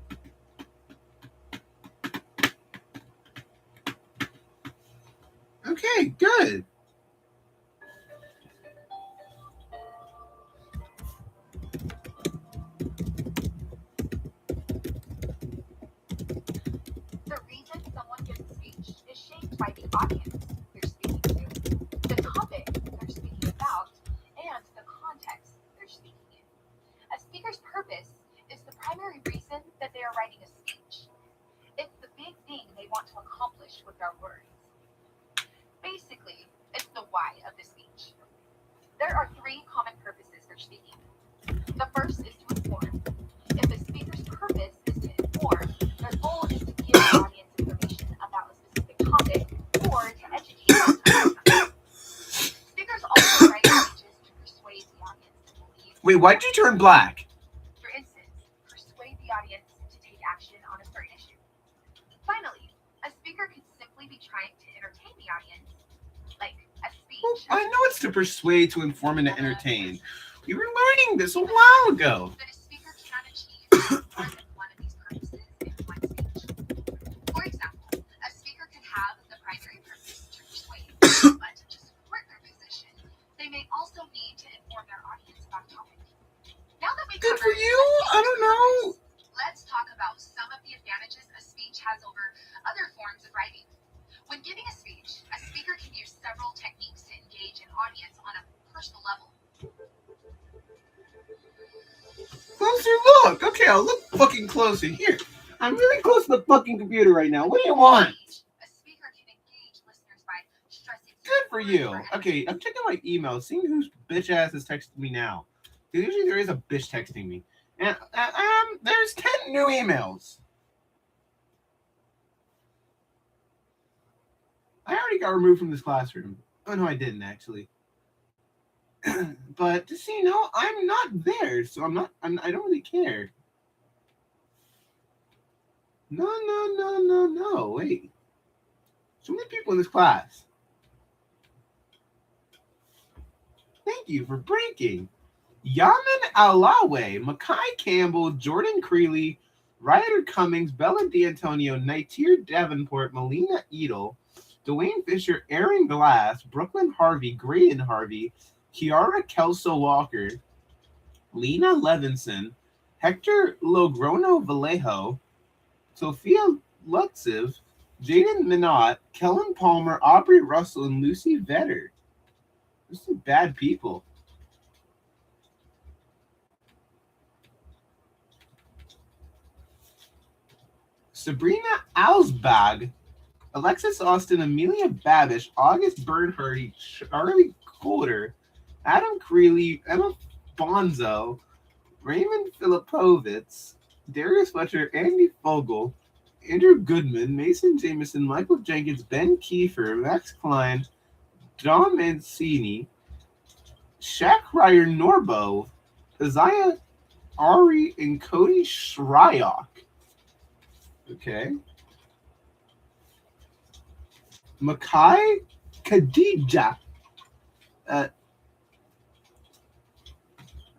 Okay, good. The reason someone gives a speech is shaped by the audience they're speaking to, the topic they're speaking about, and the context they're speaking in. A speaker's purpose is the primary reason that they are writing a speech. It's the big thing they want to accomplish with their words. Basically, it's the why of the speech. There are 3 common purposes for speaking. The first is to inform. If the speaker's purpose is to inform, their goal is to give the audience information about a specific topic or to educate them about something. Speakers also write speeches to persuade the audience to believe. Wait, why'd you turn black? For instance, persuade the audience to take action on a certain issue. Finally, a speaker could simply be trying to entertain the audience, like a speech. Well, I know it's to persuade, to inform, and to entertain. We were learning this a while ago. But a speaker can achieve more than one of these purposes in one speech. For example, a speaker could have the primary purpose to persuade, but to support their position, they may also need to inform their audience about a topic. Now that we Good for covered you? the I don't know. let's talk about some of the advantages a speech has over other forms of writing. When giving a speech, a speaker can use several techniques to engage an audience on a personal level. Closer look. Okay, I'll look fucking closer. Here. I'm really close to the fucking computer right now. What do you want? A speaker can engage listeners by stressing. Good for you. Okay, I'm checking my email, seeing who's bitch ass is texting me now? Because usually there is a bitch texting me. And there's 10 new emails. I already got removed from this classroom. Oh no, I didn't actually. But just so you know, I'm not there, so I don't really care. No. Wait. So many people in this class. Thank you for breaking. Yaman Alawe, Makai Campbell, Jordan Creeley, Ryder Cummings, Bella D'Antonio, Nightier Davenport, Melina Edel, Dwayne Fisher, Aaron Glass, Brooklyn Harvey, Graydon Harvey, Kiara Kelso Walker, Lena Levinson, Hector Logrono Vallejo, Sophia Lutzev, Jaden Minot, Kellen Palmer, Aubrey Russell, and Lucy Vetter. Those are some bad people. Sabrina Alsbag, Alexis Austin, Amelia Babish, August Bernhardt, Charlie Coulter, Adam Creeley, Emma Bonzo, Raymond Filipovitz, Darius Fletcher, Andy Fogel, Andrew Goodman, Mason Jameson, Michael Jenkins, Ben Kiefer, Max Klein, John Mancini, Shaq Ryer Norbo, Isaiah Ari, and Cody Shryock. Okay. Makai Khadija. I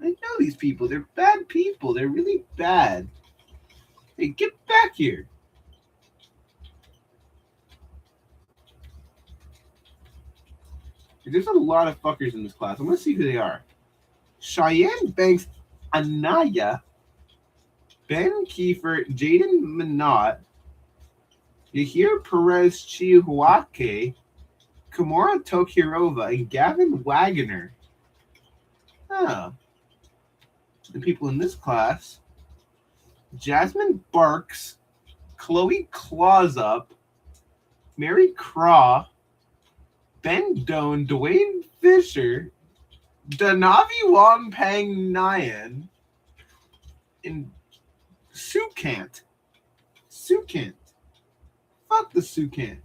know these people. They're bad people. They're really bad. Hey, get back here. There's a lot of fuckers in this class. I'm going to see who they are. Cheyenne Banks Anaya, Ben Kiefer, Jaden Minot, Yahir Perez Chihuahua, Kimura Tokirova, and Gavin Wagoner. Oh. The people in this class: Jasmine Barks, Chloe Clausup, Mary Craw, Ben Doan, Dwayne Fisher, Danavi Wong Pang Nyan, and Sukant. Fuck the Sukant.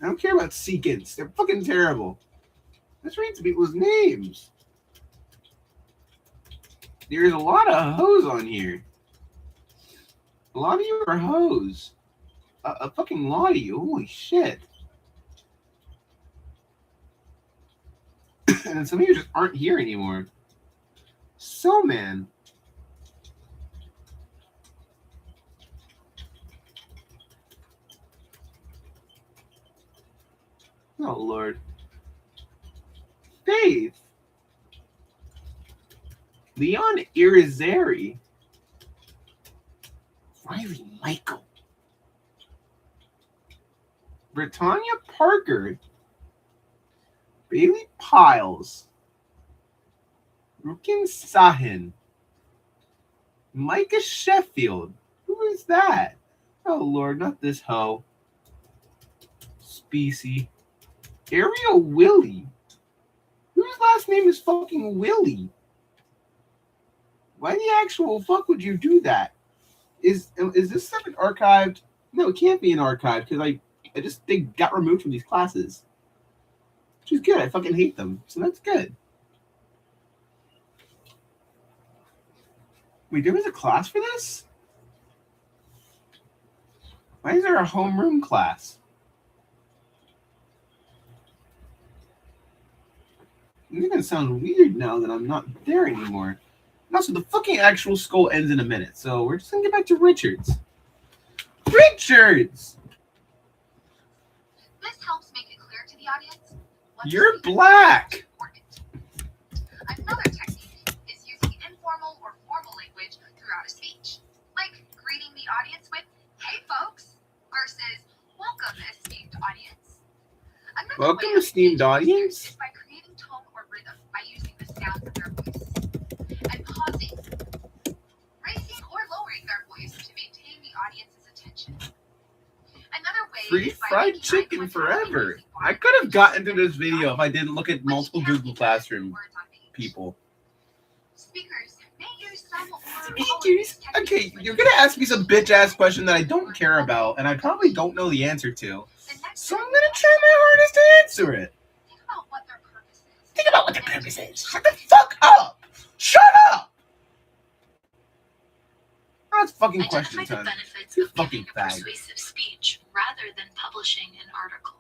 I don't care about Seekants. They're fucking terrible. Let's read some people's names. There's a lot of hoes on here. A lot of you are hoes. A fucking lot of you. Holy shit. And then some of you just aren't here anymore. So, man. Oh, Lord. Faith. Leon Irizarry. Riley Michael. Britannia Parker. Bailey Piles. Rukin Sahin. Micah Sheffield. Who is that? Oh, Lord, not this hoe. Specie. Ariel Willie. Whose last name is fucking Willie? Why the actual fuck would you do that? Is this stuff archived? No, it can't be an archive because they got removed from these classes. Which is good. I fucking hate them. So that's good. Wait, there was a class for this? Why is there a homeroom class? It's gonna sound weird now that I'm not there anymore. And also, the fucking actual school ends in a minute, so we're just gonna get back to Richards. Richards! This helps make it clear to the audience. You're black! Another technique is using informal or formal language throughout a speech, like greeting the audience with, "Hey folks," versus "Welcome, esteemed audience." Another Welcome, way of esteemed speaking audience. is by creating tone or rhythm by using the sounds of their voice and pausing, raising or lowering their voice to maintain the audience's attention. Another way Free fried chicken forever. I could have gotten to this video if I didn't look at multiple Google Classroom people. Speakers may use some or all of Speakers? these techniques Okay, when you're gonna ask me some bitch ass question that I don't care about, and I probably don't know the answer to. The next So I'm time gonna try my hardest to answer it. think about what their purpose is. Think about what the purpose is. Shut the fuck up! Shut up! That's fucking Identify question the time. benefits You of fucking giving a fag. persuasive speech rather than publishing an article.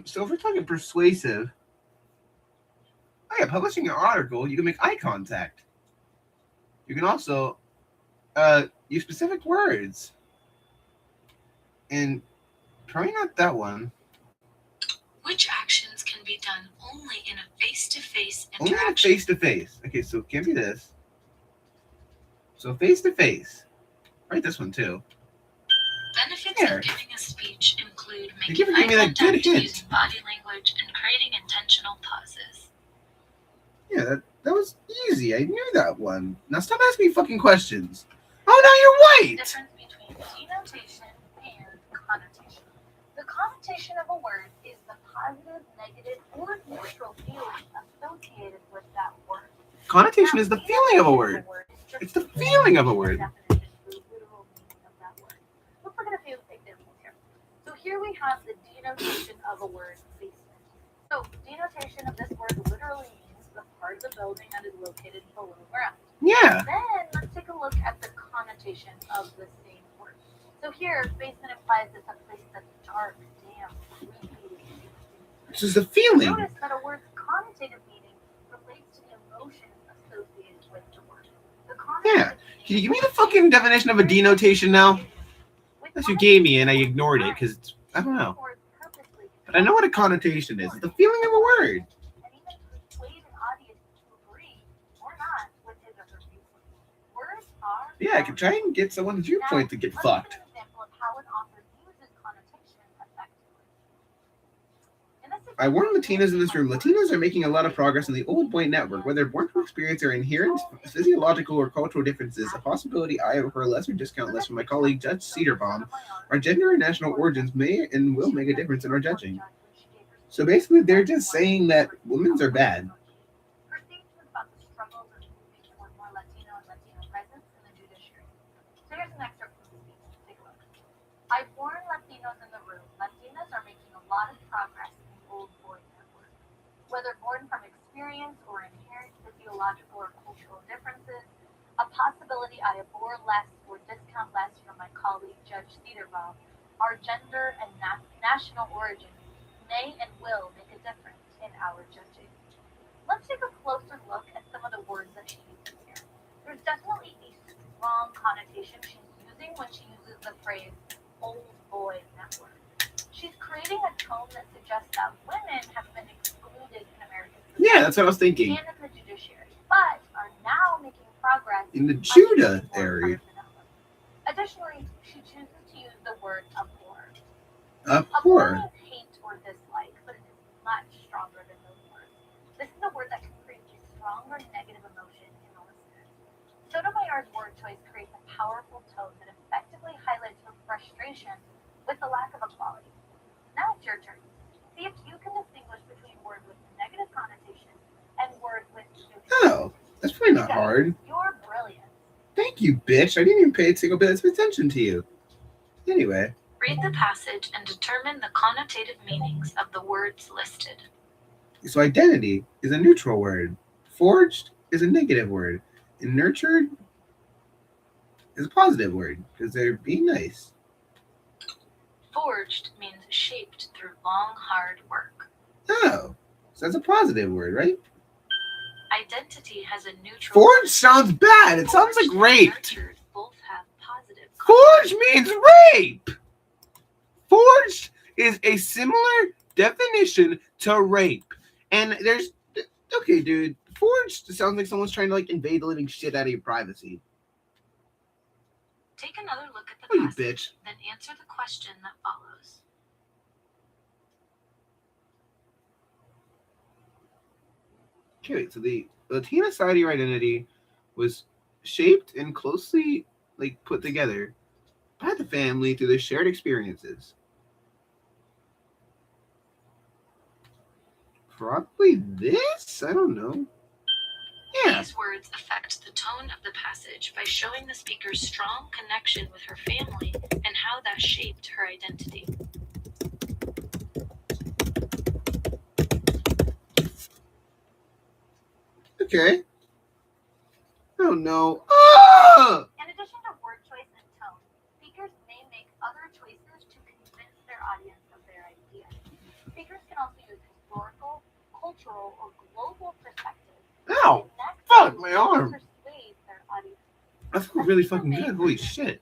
So if we're talking persuasive, oh yeah, publishing an article, you can make eye contact. You can also use specific words. And probably not that one. Which actions can be done only in a face-to-face Only interaction? face to face. Okay, so it can't be this. So face to face. Write this one too. Benefits Here. of giving a speech include You making gave eye me that good contact, hint. using body language, and creating intentional pauses. Yeah, that was easy. I knew that one. Now stop asking me fucking questions. Oh, now you're white. Difference between denotation and connotation. The connotation of a word is the positive, negative, or neutral feeling associated with that word. Connotation is the feeling of a word. It's the feeling of a word. Definition, the literal meaning of that word. Let's look at a few examples here. So here we have the denotation of a word, basement. So denotation of this word literally means the part of the building that is located below ground. Yeah. Then let's take a look at the connotation of the same word. So here, basement implies it's a place that's dark, damp, creepy. This is the feeling. Notice that a word's connotative meaning relates to the emotions associated with the word. The Yeah. connotative Can you give me meaning the fucking definition of a denotation now? with That's you gave me, and I connotation ignored it combined, because I don't know. words purposely But I know what a connotation is. It's the feeling of a word. and even persuade an audience to agree or not with his or her viewpoint. Words are Yeah, I could try and get someone's viewpoint to get let's fucked. give an example of how an author uses connotation effectively. In this I warn example, Latinas in this room. Latinas are making a lot of progress in the old boy network, whether born from experience or inherent physiological or cultural differences. A possibility I offer a lesser discount list from my colleague Judge Cedarbaum. Our gender and national origins may and will make a difference in our judging. So basically, they're just saying that women are bad. Her speech was about the struggles of moving toward more Latino and Latino presence in the judiciary. So here's an excerpt from the speech. Take a look. I warn Latinos in the room. Latinas are making a lot of progress in the old boy network. Whether born from experience or inherent physiological or cultural differences, a possibility I abhor less or discount less from my colleague Judge Cedarbaum, our gender and national origins may and will make a difference in our judging. Let's take a closer look at some of the words that she uses here. There's definitely a strong connotation she's using when she uses the phrase old boy network. She's creating a tone that suggests that women have been excluded in American society Yeah, that's what I was thinking. and in the judiciary, but are now making progress In the by Judah becoming more area. part of the network. Additionally, she chooses to use the word abhor. Abhor. Means hate or dislike, but it is much stronger than those words. This is a word that can create a stronger negative emotion in the listeners. Sotomayor's word choice creates a powerful tone that effectively highlights her frustration with the lack of equality. Now it's your turn. See if you can distinguish between words with negative connotation and words with neutral. Oh, that's probably not Guys, hard. You're brilliant. Thank you, bitch. I didn't even pay a single bit of attention to you. Anyway. Read the passage and determine the connotative meanings of the words listed. So identity is a neutral word. Forged is a negative word. And nurtured is a positive word because they're being nice. Forged means shaped through long, hard work. Oh, so that's a positive word, right? Identity has a neutral. Forged sounds bad. It sounds like Forged and raped. nurtured both have positive. Forged means rape. Forged is a similar definition to rape. And there's okay, dude. Forged sounds like someone's trying to like invade the living shit out of your privacy. Take another look at the Oh, you passage, bitch. then answer the question that follows. Okay, wait, so the Latina side of your identity was shaped and closely put together by the family through their shared experiences. Probably this? I don't know. Yeah. These words affect the tone of the passage by showing the speaker's strong connection with her family and how that shaped her identity. Okay. Oh no. Ah! In addition to word choice and tone, speakers may make other choices to convince their audience of their idea. Speakers can also use historical, cultural, or global perspectives Ow! to connect Fuck, my and arm. persuade their audience. That feels really fucking good. Holy shit.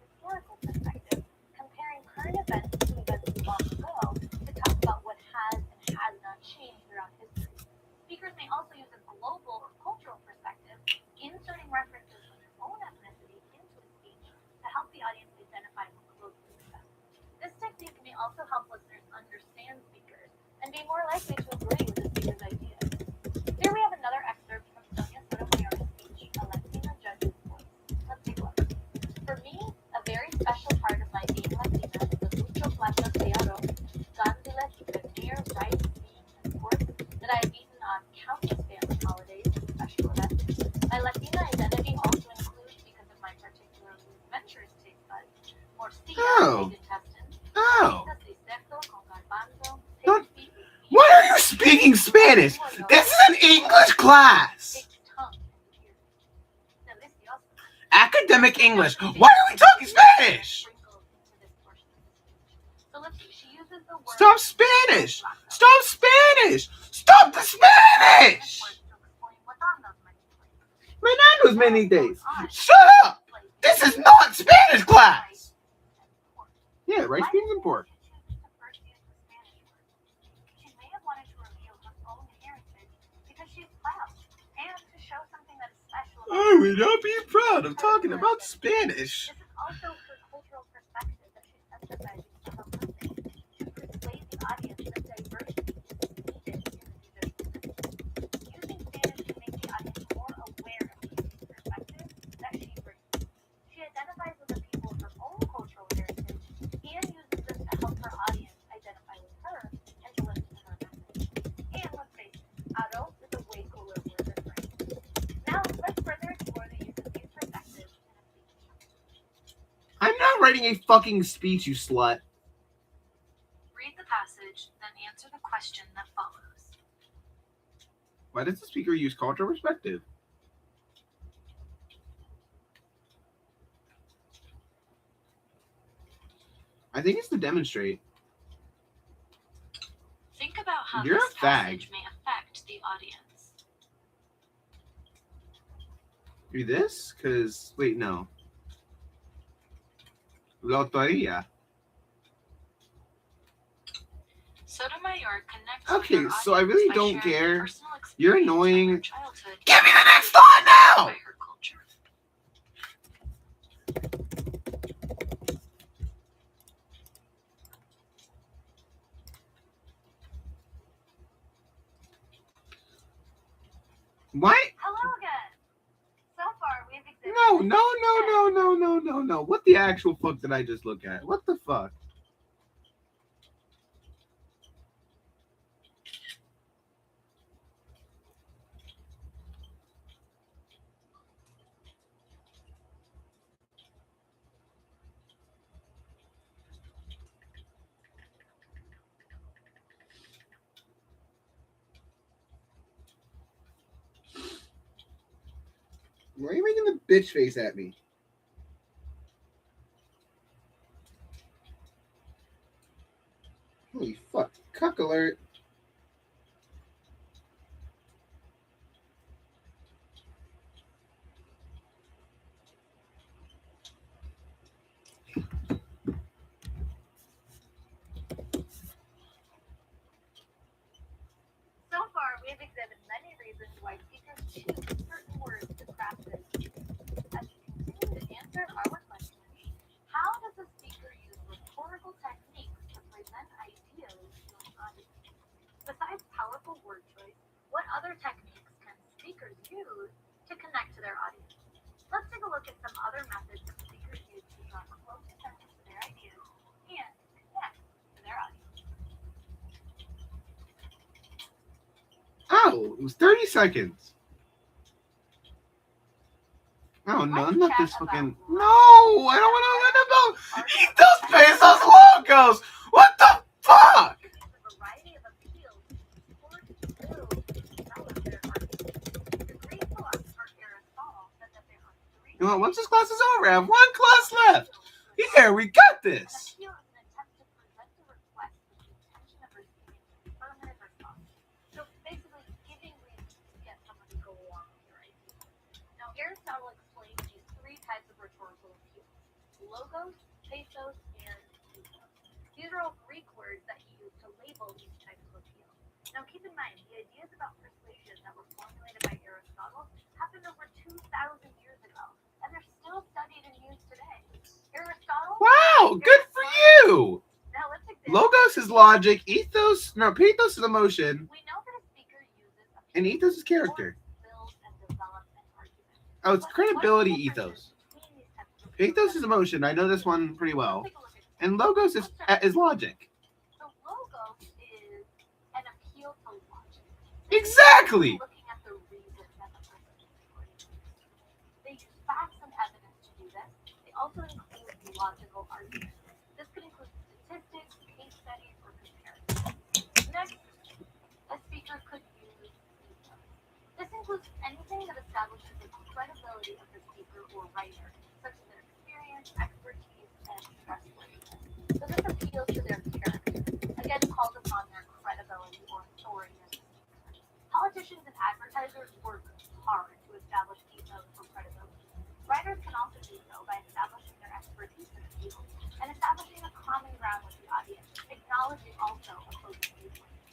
Historical perspective, comparing current events to events long ago to talk about what has and has not changed throughout history. Speakers may also use a global or cultural perspective, inserting references from their own ethnicity into a speech to help the audience identify more closely with them. This technique may also help listeners understand speakers and be more likely to agree with the speaker's ideas. Here we have another excerpt from Sonia Sotomayor's speech, A Latina Judge's Voice. Let's take a look. For me, a very special part of my being Latina is the mucho platos de arroz, gandules, pepper, rice, beans, and pork that I have eaten on countless family holidays and special events. My Latina identity also includes, because of my particularly adventurous taste buds, morcilla, Oh. pig intestines, Oh. patitas de cerdo con garbanzo, Don't- pig feet with meat, Why are you speaking Spanish? This is an English class. pig tongue, and ears. Delicioso. Academic English. Why are we talking Spanish? So let's see. She uses the word Stop Spanish. Stop Spanish. Stop the Spanish. Menano's many days. Shut up. This is not Spanish class. Yeah, rice, beans, and pork. She may have wanted to reveal her own heritage because she's proud and to show something that is special. I would not be proud of talking about Spanish. This is also her cultural perspective that she's emphasizing to help her say, to persuade the audience that diversity is needed in the music business. Using Spanish can make the audience more aware of the unique perspective that she brings. She identifies with the people of her own cultural heritage and uses this to help her audience identify with her and to listen to her message. And let's face it, arroz is a way cooler word than rice. Now, let's further explore the use of these perspectives in a speech. I'm not writing a fucking speech, you slut. Read the passage, then answer the question that follows. Why does the speaker use cultural perspective? I think it's to demonstrate. Think about how You're this a fag. passage may affect the audience. Do this? Because, wait, no. Loteria. Sotomayor connects Okay, with her so I really audience by don't sharing care. personal You're experience from annoying. her childhood Give me the next thought now! by her culture. What? Hello again. So far, we've examined No. What the actual fuck did I just look at? What the fuck? Why are you making the bitch face at me? Holy fuck. Cuck alert. So far, we have examined many reasons why speakers choose certain words to craft their speeches. As we continue to answer our question, how does a speaker use rhetorical techniques to present ideas to an audience? Besides powerful word choice, what other techniques can speakers use to connect to their audience? Let's take a look at some other methods that speakers use to draw close attention to their ideas and connect to their audience. Oh, it was 30 seconds. Oh no, not this fucking. No, I don't want to learn about. Eat those pesos locos. What the fuck? A variety of appeals or will develop their argument. The Greek philosopher Aristotle said that there are three. You know what? Once this class is over, I have one class left. Here, we got An this. appeal is an attempt to present a request with the intention of receiving an affirmative response. So basically, giving reasons to get someone to go along with your idea. Now, Aristotle explains these three types of rhetorical appeals: logos, pathos, and ethos. These are all Greek words that he used to label these types of appeals. Now, keep in mind, the ideas about persuasion that were formulated by Aristotle happened over 2,000 years ago, and they're still studied and used today. Aristotle. Wow, good for you. Now let's examine. Logos is logic. Pathos is emotion, We know that a speaker uses and ethos is character. build and develop an argument. Oh, it's But credibility what's the ethos. difference between these types of Pathos is emotion. I know this one pretty well. Let's take a look at And logos is logic. So logos is an appeal to logic. Exactly. Looking at the reasons that the person is supporting. They use facts and evidence to do this. They also include logical arguments. This could include statistics, case studies, or comparisons. Next, a speaker could use ethos. This includes anything that establishes the credibility of the speaker or writer, such as their experience, expertise, and trustworthiness. So this appeals to their character. Again, calls upon their credibility or authority as a speaker. Politicians and advertisers work hard to establish ethos or credibility. Writers can also do so by establishing their expertise in the field and establishing a common ground with the audience, acknowledging also opposing viewpoints.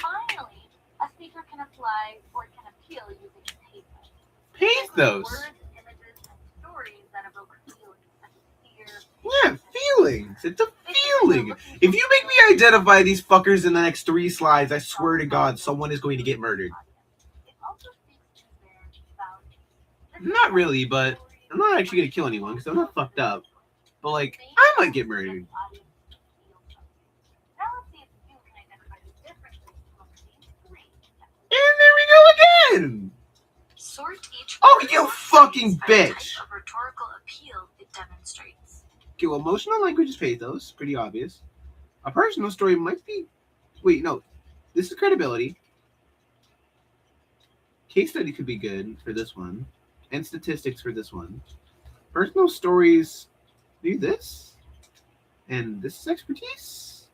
Finally, a speaker can apply or can appeal using pathos. Pathos. Words, images, and stories that evoke feelings such as fear. Yeah, feelings. It's a feeling. If you make me identify these fuckers in the next 3 slides, I swear to God, someone is going to get murdered. It also speaks to their values. Not really, but I'm not actually going to kill anyone because I'm not fucked up. But, like, I might get murdered. Now let's see if you can identify the differences among these three. And there we go again. Sort each Oh, word you or fucking phrase by the bitch. type of rhetorical appeal it demonstrates. Okay, well, emotional language is pathos. Pretty obvious. A personal story might be... Wait, no. This is credibility. Case study could be good for this one. And statistics for this one. Personal stories do this. And this is expertise.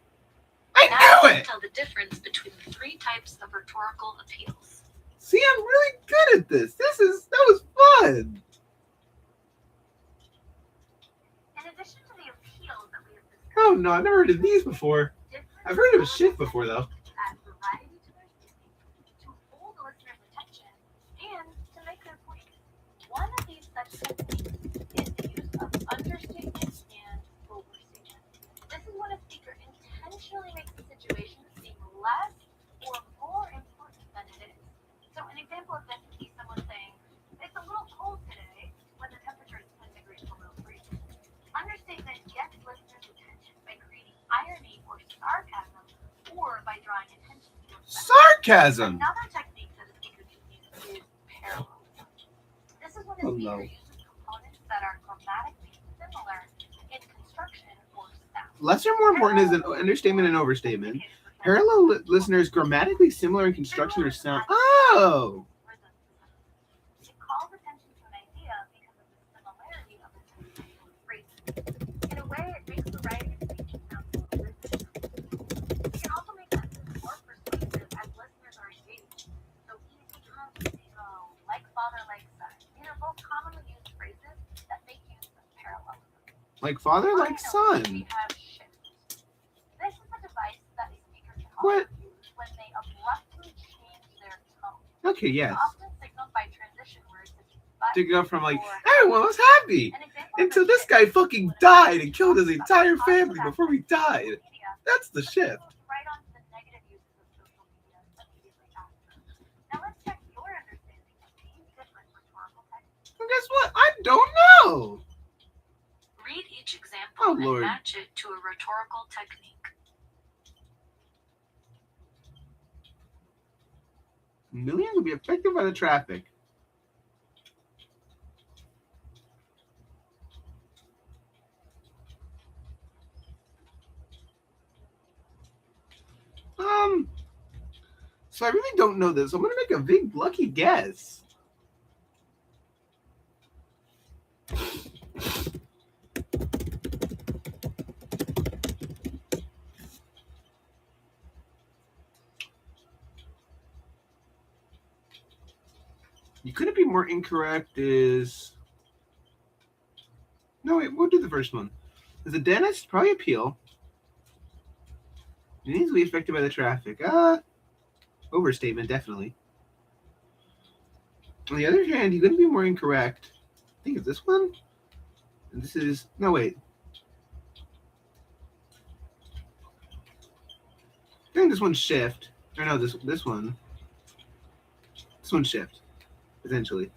I Now knew let's it! tell the difference between the three types of rhetorical appeals. See, I'm really good at this. That was fun. In addition to the appeals that we have discussed, Oh no, I've never heard of these before. different I've heard of a shift before though. add variety to their speaking, to hold the listener's attention, and to make their point. One of these such techniques is the use of understatement and overstatement. This is when a speaker intentionally makes the situation seem less or more important than it is. So an example of this would be someone saying, "It's a little cold today," when the temperature is 10 degrees below freezing. Understatement gets listeners' attention by creating irony or sarcasm, or by drawing attention to a fact. Sarcasm. Another technique that a speaker can use is parallelism. This is when a Oh, speaker no. uses components that are grammatically similar in construction or sound. Less or more important is an understatement and overstatement. Parallel listeners grammatically similar in construction or sound. Oh! It calls attention to an idea because of the similarity of its intentional phrases. In a way, it makes the writing and speaking sound more rhythmic. It can also make sentences more persuasive as listeners are engaged. So easy comes, easy go, like father, like son. These are both commonly used phrases that make use of parallelism. Like father, like Finally, son. we have shift. This is a device that a speaker can What? also use when they abruptly change their tone. Okay, yes. Often signaled by transition words such as but To go from like, or everyone was happy an example until of this shift guy is fucking when a died and speaker killed his talks about entire the positive family before he aspects of died. social media, That's the but then shift. moves right on to the negative uses of social media immediately after. guess what? I don't know. Read each example Oh, and Lord. match it to a rhetorical technique. Millions will be affected by the traffic. So I really don't know this. I'm gonna make a big lucky guess. You couldn't be more incorrect is... No, wait, we'll do the first one. Is a dentist probably appeal? It needs to be affected by the traffic. Overstatement, definitely. On the other hand, you couldn't be more incorrect. I think it's this one? And this is... No, wait. I think this one's shift. Or no, this one. This one's shift. Potentially.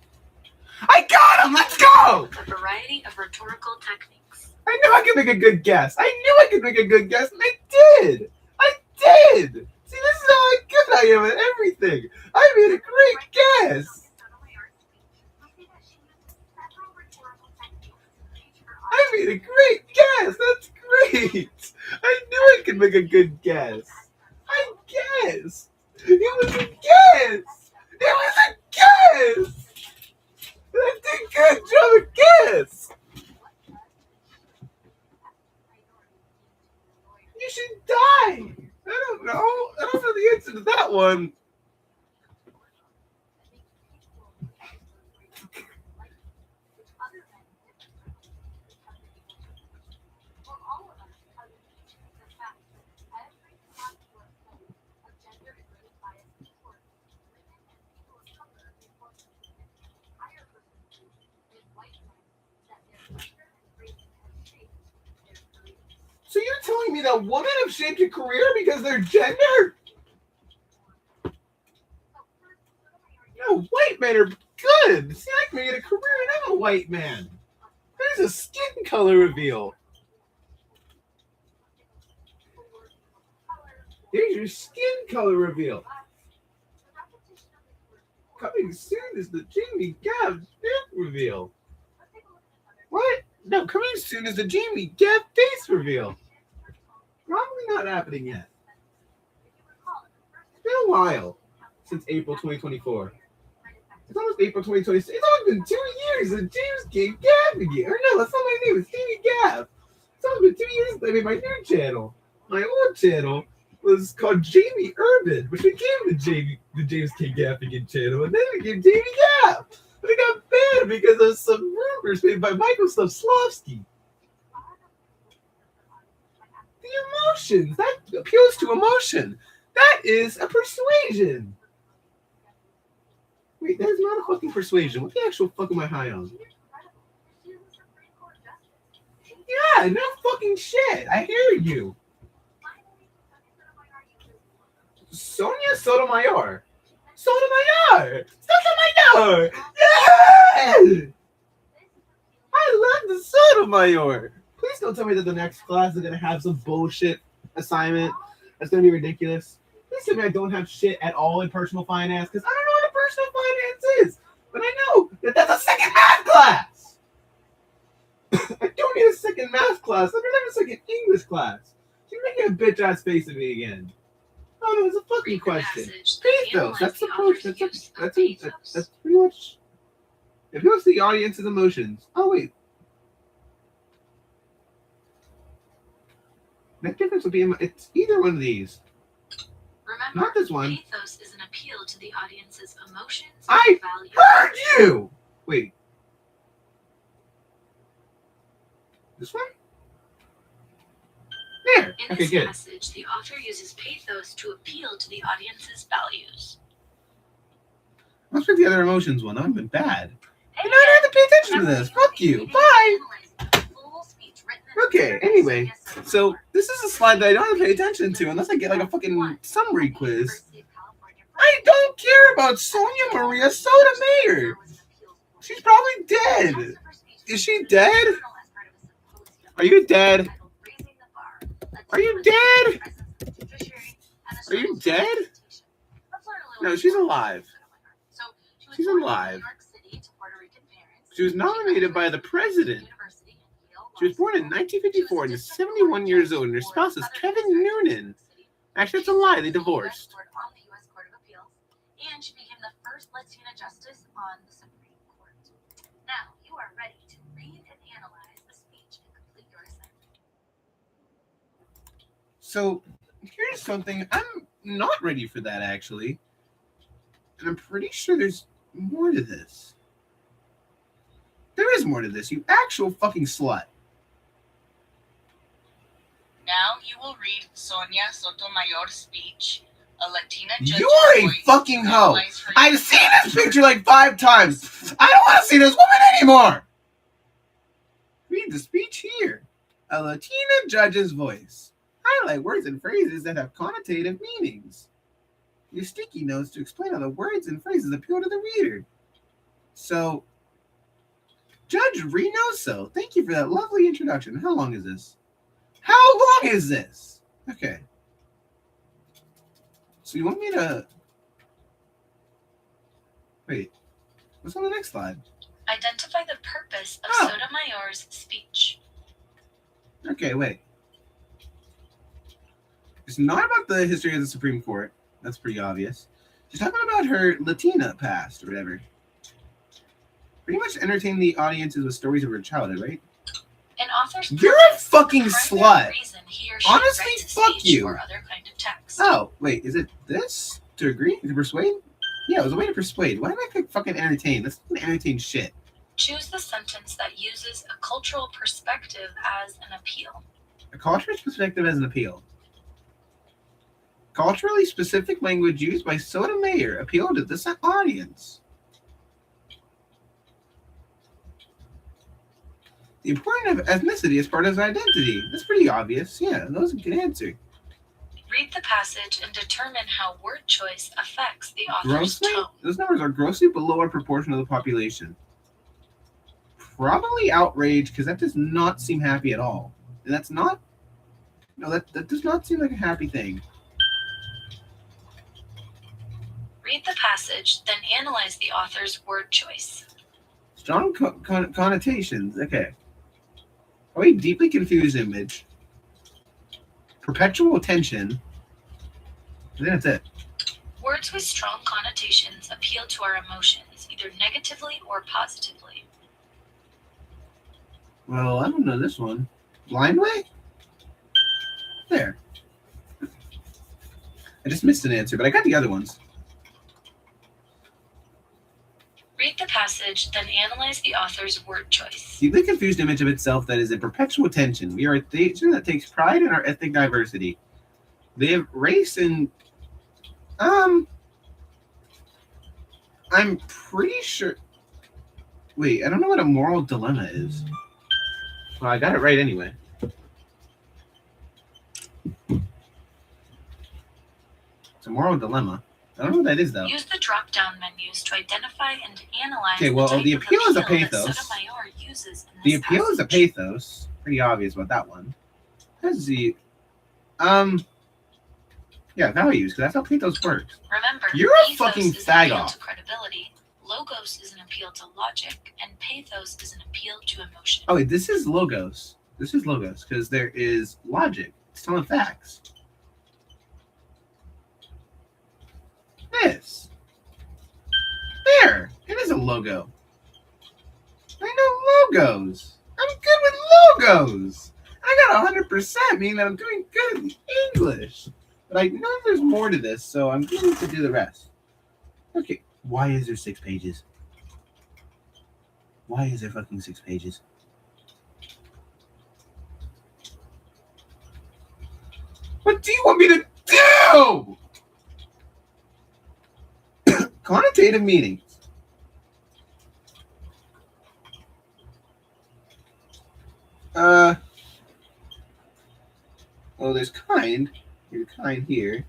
I got him! Let's go! A variety of rhetorical techniques. I knew I could make a good guess. And I did! I did! See, this is how good I am at everything. I made a great guess. I made a great guess. That's great. I knew I could make a good guess. I guessed. It was a guess. It was a guess. I did a good job of guess. You should die. I don't know. I don't know the answer to that one. So you're telling me that women have shaped a career because of their gender? No, white men are good. See, I can get a career and I'm a white man. There's a skin color reveal. Here's your skin color reveal. Coming soon is the Jamie GAFF reveal. What? No, coming soon is the Jamie GAFF face reveal. Probably not happening yet. It's been a while since April 2024. It's almost April 2026. It's almost been 2 years since James came GAFF again. Or no, that's not my name. It's Jamie GAFF. It's almost been 2 years since I made my new channel. My old channel was called Jamie Urban, which became the James K. Gaffigan channel, and then it became Jamie GAFF. But it got banned because of some rumors made by Michael Slavsky. The emotions. That appeals to emotion. That is a persuasion. Wait, that is not a fucking persuasion. What the actual fuck am I high on? Yeah, no fucking shit. I hear you. Sonia Sotomayor. Sotomayor! Sotomayor! Yeah! I love the Sotomayor. Please don't tell me that the next class is going to have some bullshit assignment that's going to be ridiculous. Please tell me I don't have shit at all in personal finance, because I don't know what a personal finance is. But I know that that's a second math class. I don't need a second math class. I don't have a second English class. You're making a bitch-ass face at me again. Oh, no, it's a fucking question. Pathos. That's the post. That's pretty much. If it was the audience's emotions. Oh, wait. That difference would be. It's either one of these. Remember, Not this one. pathos is an appeal to the audience's emotions I and values. heard you! Wait. This one? There. In Okay, this good. passage, the author uses pathos to appeal to the audience's values. Let's pick the other emotions one. That would have been bad. You know, I don't have to pay attention to this. Fuck you. Bye. Okay, anyway. So, this is a slide that I don't have to pay attention to unless I get like a fucking summary quiz. I don't care about Sonia Maria Sotomayor. She's probably dead. Is she dead? Are you dead? Are you dead? Are you dead? No, she's alive. She's alive. She was nominated by the president. She was born in 1954 and is 71 years old, and her spouse is Kevin Noonan. Actually, it's a lie. They divorced. And she became the first Latina justice on the Supreme Court. Now, you are ready to read and analyze the speech and complete your assignment. So, here's something. I'm not ready for that, actually. And I'm pretty sure there's more to this. There is more to this, you actual fucking slut. Now you will read Sonia Sotomayor's speech. A Latina judge's You're a voice fucking hoe. analyze her- I've seen this picture like 5 times. I don't want to see this woman anymore. Read the speech here. A Latina judge's voice. Highlight words and phrases that have connotative meanings. Use sticky notes to explain how the words and phrases appeal to the reader. So, Judge Reynoso, thank you for that lovely introduction. How long is this? How long is this? Okay. So you want me to... Wait. What's on the next slide? Identify the purpose of Oh. Sotomayor's speech. Okay, wait. It's not about the history of the Supreme Court. That's pretty obvious. She's talking about her Latina past or whatever. Pretty much entertain the audiences with stories of her childhood, right? An author's You're a purpose is fucking the primary slut. reason he or she Honestly, writes a fuck speech you. or other kind of text. Oh, wait. Is it this? To agree? To persuade? Yeah, it was a way to persuade. Why did I pick fucking entertain? That's not entertain shit. Choose the sentence that uses a cultural perspective as an appeal. A cultural perspective as an appeal. Culturally specific language used by Sotomayor appealed to this audience. The importance of ethnicity as part of his identity. That's pretty obvious. Yeah, that was a good answer. Read the passage and determine how word choice affects the author's Grossly? tone. Those numbers are grossly below our proportion of the population. Probably outraged, because that does not seem happy at all. And that's not... No, that does not seem like a happy thing. Read the passage, then analyze the author's word choice. Strong connotations. Okay. A deeply confused image. Perpetual tension. I think that's it. Words with strong connotations appeal to our emotions, either negatively or positively. Well, I don't know this one. Blind way? There. I just missed an answer, but I got the other ones. Read the passage, then analyze the author's word choice. Deeply confused image of itself that is in perpetual tension. We are a nation that takes pride in our ethnic diversity. They have race and... I'm pretty sure... Wait, I don't know what a moral dilemma is. Well, I got it right anyway. It's a moral dilemma. I don't know what that is, though. Use the drop-down menus to identify and analyze Okay, well, the the type appeal of is a appeal that pathos. Sotomayor uses in The this appeal is a passage. pathos. Pretty obvious about that one. That's the... Yeah, values, because that's how pathos works. Remember, You're a ethos fucking is an appeal fag-off. to credibility, logos is an appeal to logic, and pathos is an appeal to emotion. Oh, wait, this is logos. This is logos, because there is logic. It's telling facts. This. There. It is a logo. I know logos. I'm good with logos. I got 100%, meaning that I'm doing good in English. But I know there's more to this, so I'm going to do the rest. Okay, why is there 6 pages? Why is there fucking 6 pages? What do you want me to do? Connotative meanings. Well, there's kind. There's kind here.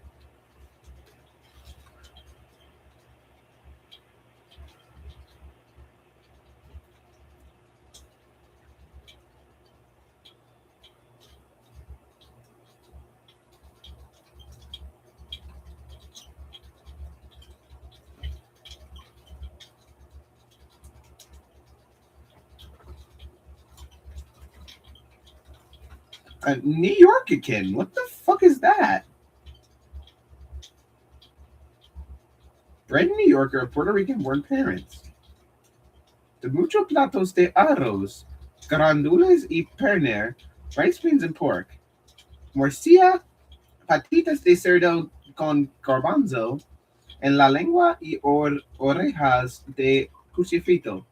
New Yorkican. What the fuck is that? Bred in New York of Puerto Rican-born parents. De muchos platos de arroz, grandules y pernil, rice beans and pork. Morcilla, patitas de cerdo con garbanzo, en la lengua y orejas de cuchifrito.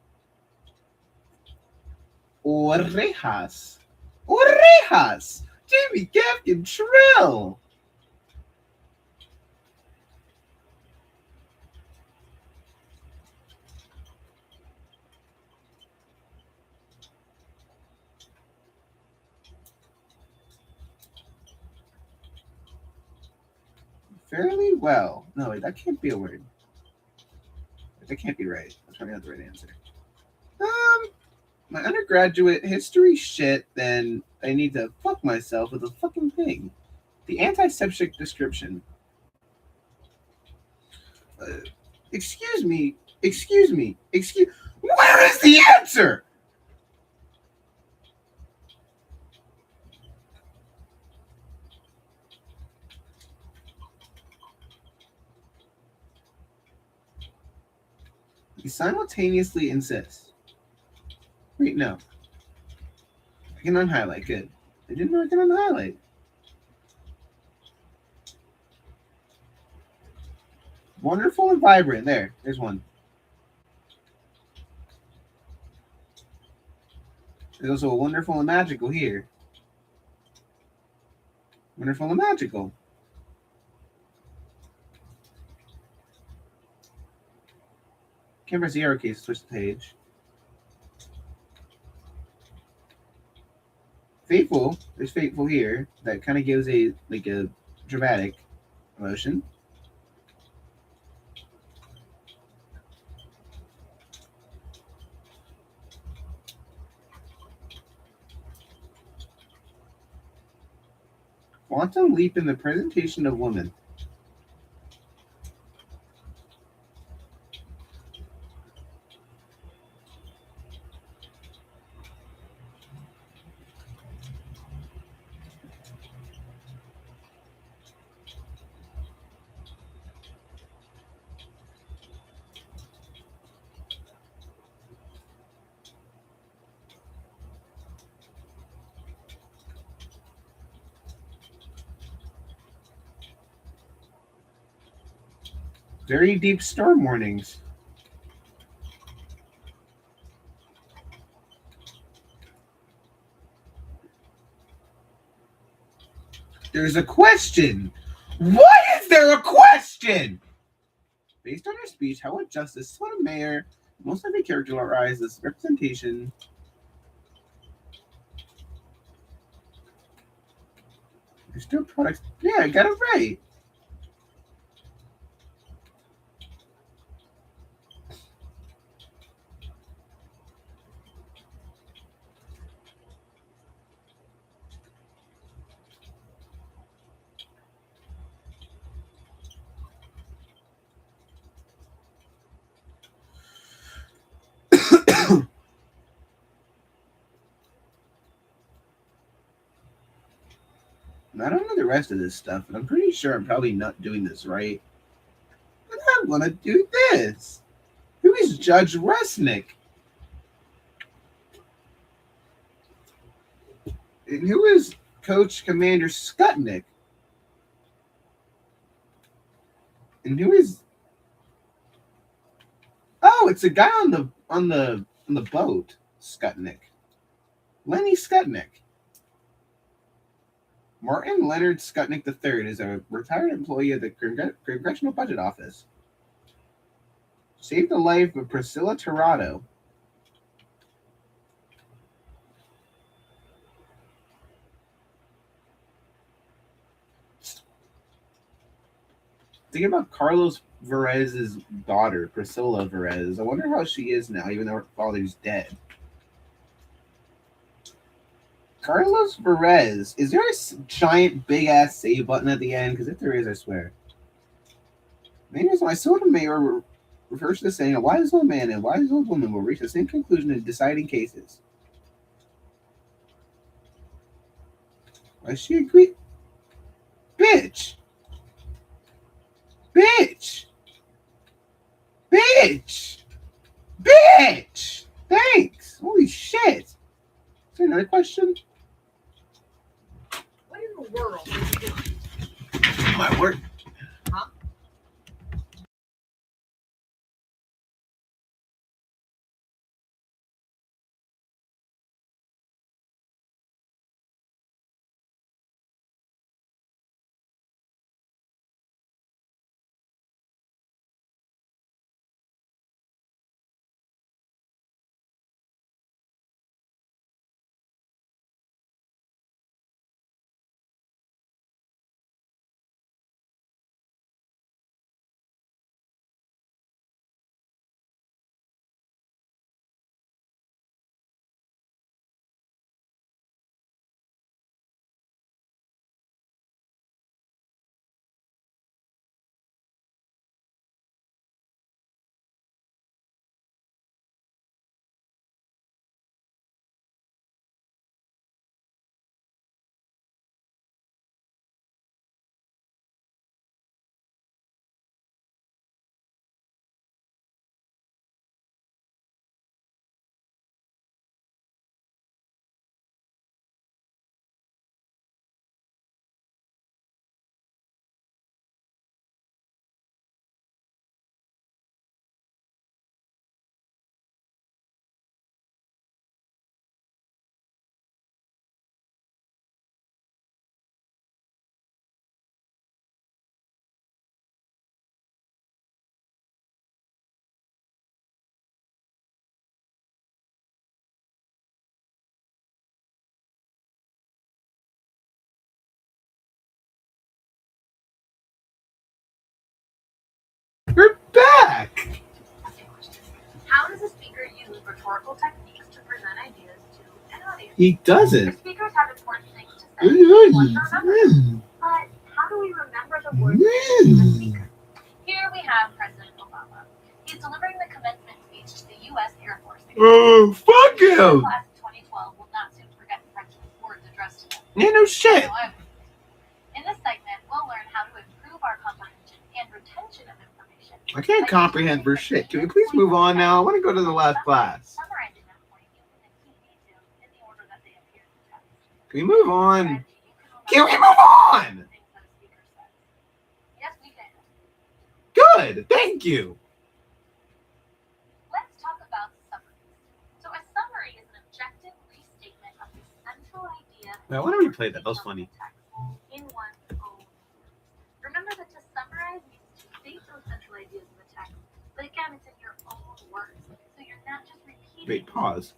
Orejas. Orejas! Jamie Gaffigan Trill! Fairly well. No, wait, that can't be a word. That can't be right. That's probably not the right answer. My undergraduate history shit, then I need to fuck myself with a fucking thing. The antiseptic description. Excuse me. Where is the answer? He simultaneously insists. Wait, no. I can unhighlight. Good. I didn't know I can unhighlight. Wonderful and vibrant. There's one. There's also a wonderful and magical here. Wonderful and magical. Can't press the arrow keys to switch the page. Faithful. There's faithful here. That kind of gives a dramatic emotion. Quantum leap in the presentation of woman. Very deep storm warnings. There's a question. Why is there a question? Based on her speech, how would Justice Sotomayor most likely characterize this representation? There's still products. Yeah, I got it right. I don't know the rest of this stuff, and I'm pretty sure I'm probably not doing this right. But I want to do this. Who is Judge Resnick? And who is Coach Commander Skutnik? And who is? Oh, it's a guy on the boat. Skutnik. Lenny Skutnik. Martin Leonard Skutnik III is a retired employee of the Congressional Budget Office. Saved the life of Priscilla Tirado. Thinking about Carlos Verez's daughter, Priscilla Verez. I wonder how she is now, even though her father's dead. Carlos Verez. Is there a giant big ass save button at the end? Because if there is, I swear. Maybe it's my Sotomayor refers to the saying, a wise old man and a wise old woman will reach the same conclusion in deciding cases. Why she agree? Bitch. Bitch. Bitch. Bitch. Thanks. Holy shit. Is there another question? What in the world are you doing? My word. Huh? We're back. How does a speaker use rhetorical techniques to present ideas to an audience? He If doesn't. speakers have important things to say, we want to remember them. But how do we remember the words of the speaker? Here we have President Obama. He's delivering the commencement speech to the U.S. Air Force. Oh, fuck The him. class of 2012 will not soon forget the President's words addressed to them. Yeah, no shit. However, in this segment, we'll learn how to improve our comprehension and retention of information. I can't comprehend for shit. Can we please move on now? I want to go to the last class. Summarizing that point using the key details in the order that they appear in the text. Can we move on? Strategy, Can we move on? things that a speaker says. Yes, we can. Good. Thank you. Let's talk about summaries. So a summary is an objective restatement of the central idea. I want to replay that. That was funny. In one's own words. Remember that to summarize means to state those central ideas in the text, but again, it's in your own words, so you're not just repeating. Wait, pause.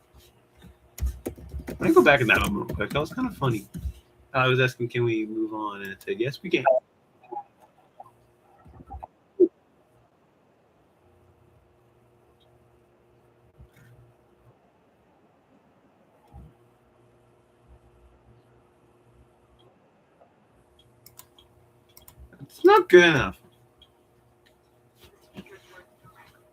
Let me go back in that moment real quick. That was kind of funny. I was asking, can we move on? And it said, yes, we can. It's not good enough. Speaker's words directly.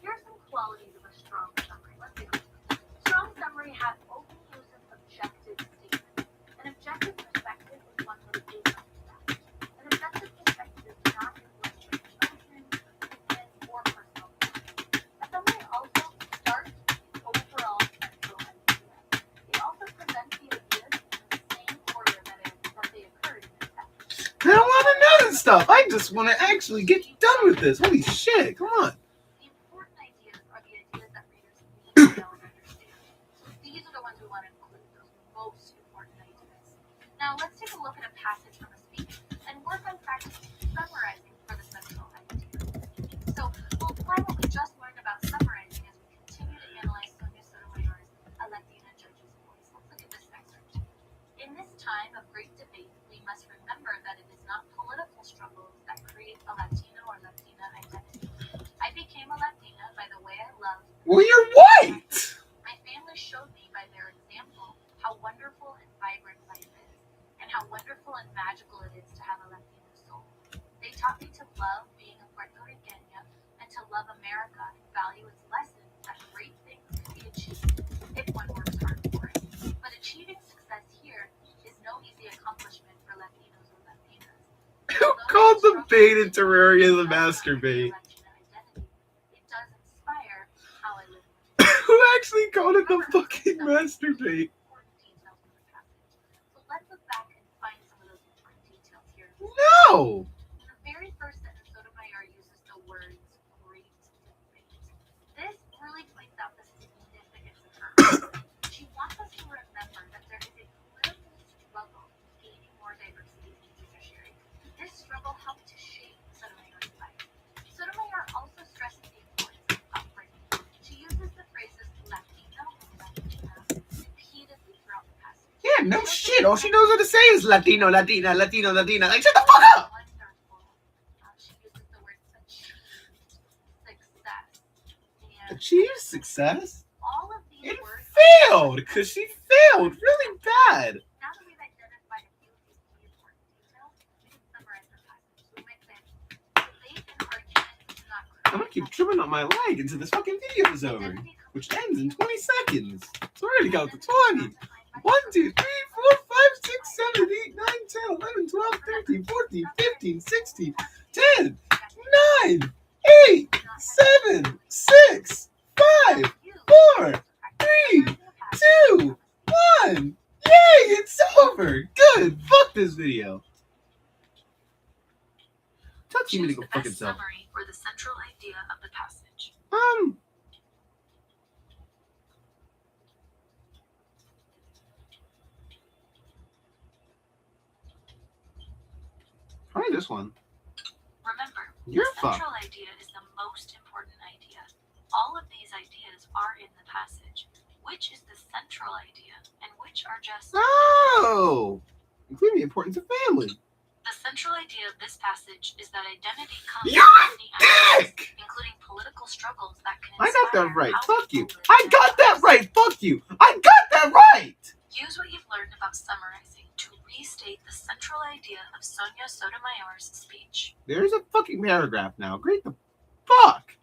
Here are some qualities of a strong summary. Let's take a look. Strong summary has open use of objective statements. An objective perspective is one that is based on fact. An objective perspective does not reflect your emotions, opinions, or personal feelings. A summary also starts with the overall central idea. It also presents the ideas in the same order that they occurred in the text. I don't want to know this stuff. I just want to actually get done with this. Holy shit. Come on. The important ideas are the ideas that readers need to know and understand. So these are the ones we want to include, those most important ideas. Now let's take a look at a passage from a speech and work on practicing summarizing for the central idea. So we'll apply what we just learned about summarizing as we continue to analyze Sonia Sotomayor's A Latina Judge's Voice. Let's look at this excerpt. In this time of great debate, we must remember that it is not political struggles that create a Latino or Latina identity. I became a Latina by the way I love. Well, you're white. My family showed me by their example how wonderful and vibrant life is, and how wonderful and magical it is to have a Latino soul. They taught me to love being a Puerto Riqueña and to love America and value its lessons that great things can be achieved if one works hard for it. But achieving success here is no easy accomplishment called the bait in Terraria the masturbate. It does inspire how I live. Who actually called it the fucking masturbate? Important details in the passage. So let's look back and find some of those important details here. No! In the very first sentence, Sotomayor uses the words great debate. This really points out the significance of her. She wants us to remember that there is a political struggle gaining more diversity in user sharing. This struggle helped to shape Sotomayor's life. Sotomayor also stresses the importance of upbringing. She uses the phrases Latino and Latina repeatedly throughout the passage. Yeah, no shit. All she knows how to say is Latino, Latina, Latino, Latina. Like, shut the fuck up! Wonderful. She uses the word achieved, success, and Achieve success? all of these It words failed, because she failed really bad. Now that we've identified a few of these key important details, we can summarize the passage. We might say, debate and argument is not I'm gonna keep trimming up my leg until this fucking video is over, which ends in 20 seconds. So we're gonna count to 20. 1, 2, 3, 4, 5, 6, 7, 8, 9, 10, 11, 12, 13, 14, 15, 16, 10, 9, 8, 7, 6, 5, 4, 3, 2, 1. Yay, it's over. Good. Fuck this video. Tell Jimmy to go fuck himself. summary or the central idea of the passage. Probably this one. Remember, You're the fucked. central idea is the most important idea. All of these ideas are in the passage. Which is the central idea, and which are just Oh, including the importance of family. The central idea of this passage is that identity comes You're from many a aspects, dick! including political struggles that can I got that inspire right. how Fuck people you. live I their got that lives. right. Fuck you. I got that right. Use what you've learned about summarizing to restate the central idea of Sonia Sotomayor's speech. There's a fucking paragraph now. Great the fuck.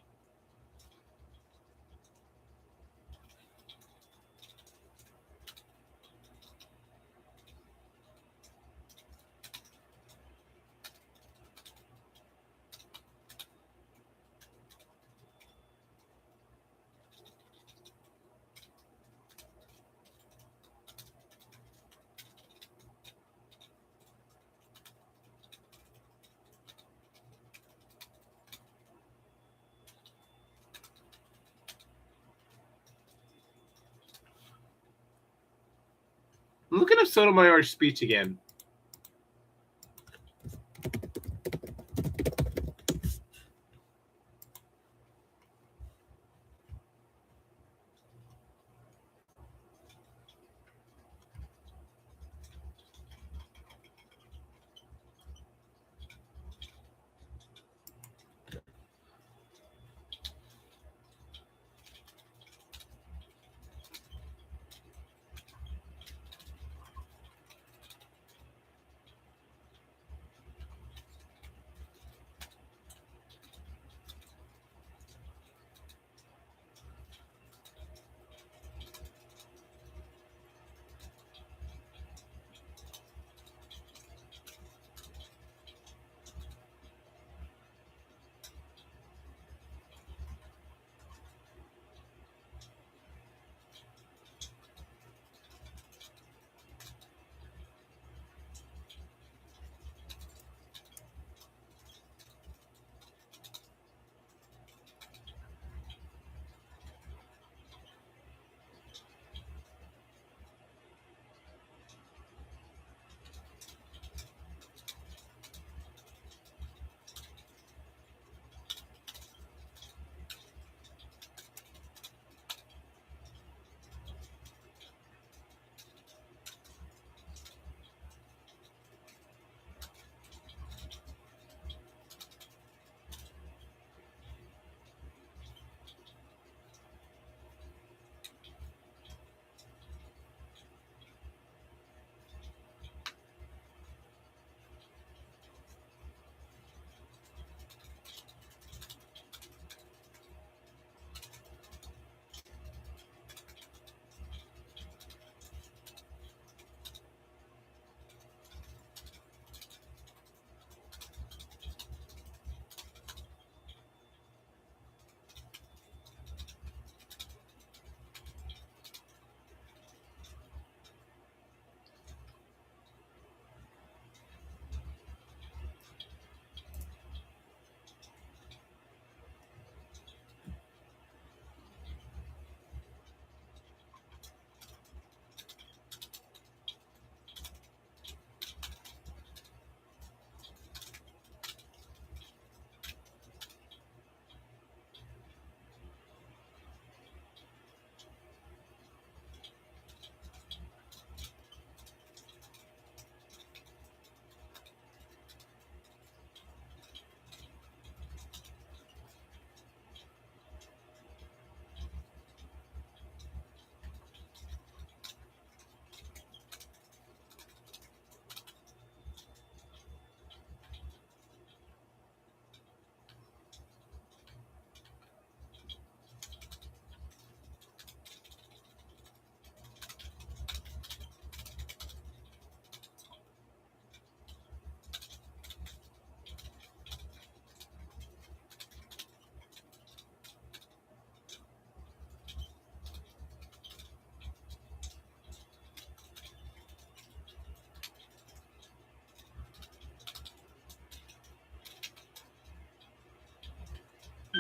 I'm looking at Sotomayor's speech again.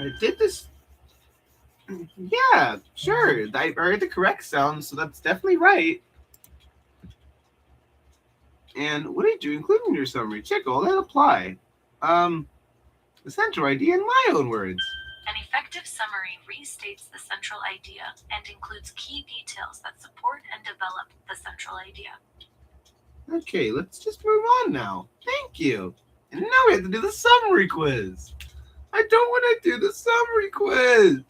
I did this. Yeah, sure. I heard the correct sound, so that's definitely right. And what did you include in your summary? Check all that apply. The central idea in my own words. An effective summary restates the central idea and includes key details that support and develop the central idea. Okay, let's just move on now. Thank you. And now we have to do the summary quiz. I don't want to do the summary quiz.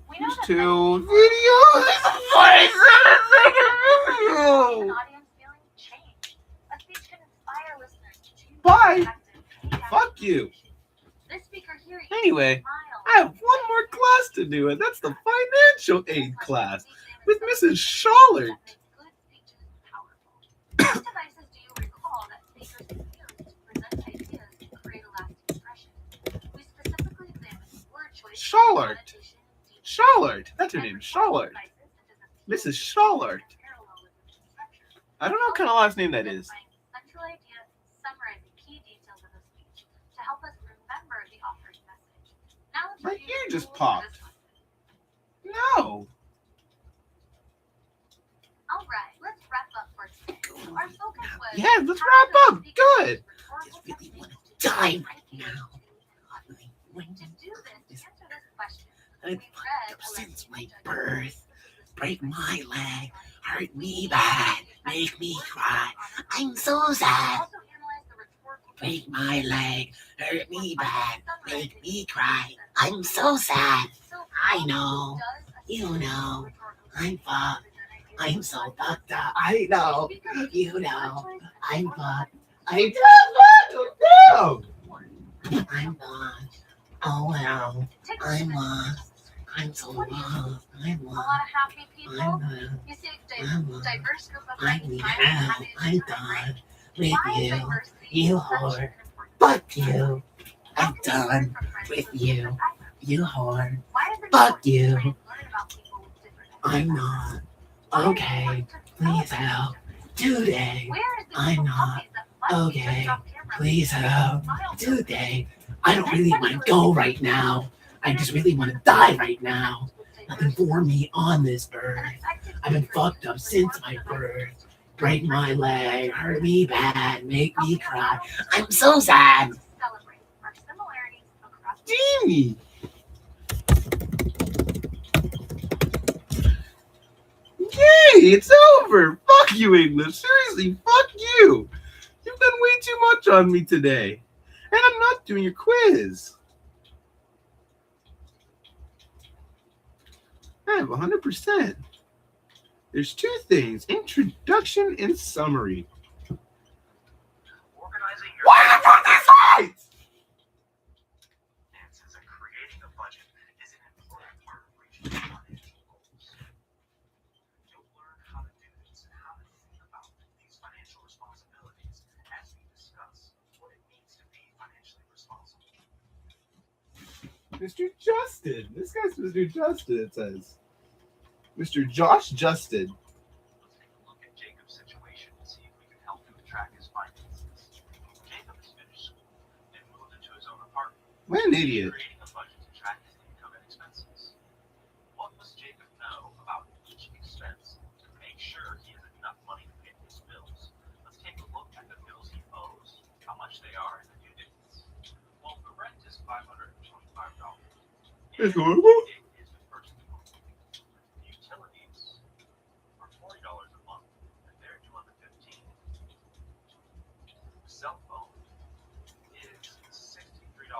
We know There's that two many videos. It's a 47-second an video. audience feeling change. A speech can inspire listeners to choose Bye. effective Fuck you. This speaker here Anyway, smile. I have one more class to do, and that's the financial aid class with Mrs. Schaller. Good speeches powerful. Which devices do you recall that speakers can use to present ideas and create a lasting impression? We specifically examined word choice, Schaller. connotation, and deep Schaller. That's her name, Schaller. Mrs. Schaller. I don't know what kind of last name that is. Central idea, summarizing key details of a speech to help us remember the author's message. Now let's My review ear the just rules of popped. this lesson. No. All right, let's wrap up for today. Our focus was Yeah, let's how wrap the up. speaker Good. used rhetorical Just really wanna techniques to die convey right ideas now. to an audience. To do this, to answer this question, I've we read a since lesson my in birth. Break my leg, hurt me bad, make me cry. I'm so sad. also analyze the rhetorical Break my leg, hurt me bad, make me cry. I'm so sad. I know, you know, I'm fucked. I'm so fucked up. I know, you know, I'm fucked. I'm Damn. I'm lost. Oh well, I'm lost. I'm so lost. I'm a lot lost. of happy people. I'm lost. You see a I'm lost. diverse group of I friends need smiling and help. happy at I'm the time, right? done with Why is you. diversity You such whore. an important Fuck lesson? you. How I'm can we learn done from friends with with you. different backgrounds? You whore. Why is it Fuck important to you. try and learn about people with different I'm backgrounds? not. Why is it Okay. important to Please develop help. these Today. Where is the I'm group of not. puppies that must be Okay. just off camera? Please help. Smile. Today. I don't really want to go right now. I just really want to die right now. Nothing for me on this earth. I've been fucked up since my birth. Break my leg, hurt me bad, make me cry. I'm so sad. Celebrate our similarities across Jamie. Yay, it's over. Fuck you, English. Seriously, fuck you. You've done way too much on me today. And I'm not doing your quiz. I have 100%. There's two things, introduction and summary. Organizing your Why did you put this right? finances and creating a budget is an important part of reaching your financial goals. You'll learn how to do this and how to think about these financial responsibilities as we discuss what it means to be financially responsible. Mr. Justin. This guy's Mr. Justin, it says. Mr. Josh Justin. Let's take a look at Jacob's situation and see if we can help him track his finances. Jacob has finished school and moved into his own apartment. What an idiot. Creating a budget to track his income and expenses. What must Jacob know about each expense to make sure he has enough money to pay his bills? Let's take a look at the bills he owes, how much they are, and the due dates. Well, the rent is $525. That's horrible. It is the first month. The utilities are $40 a month, and they're due on the 15th. The cell phone is $63.99,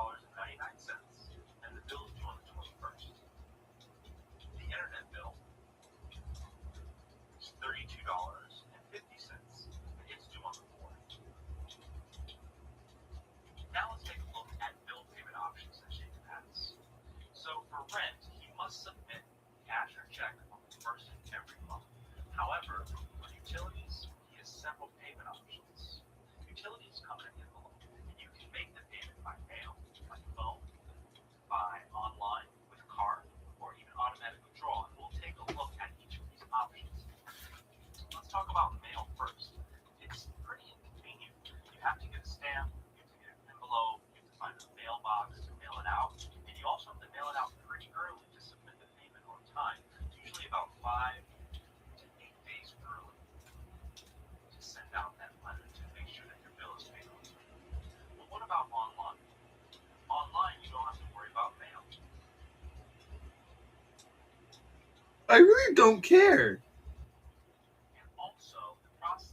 and the bill is due on the 21st. The internet bill is $32.50, and it's due on the 4th. Now let's take a look at bill payment options that Jacob has. So for rent, he must submit cash or check on the first of every month. However, for utilities, he has several payment options. Utilities come in an envelope, and you can make the payment by mail, by phone, by online, with card, or even automatic withdrawal. And we'll take a look at each of these options. Let's talk about mail first. It's pretty inconvenient. You have to get a I really don't care. And also,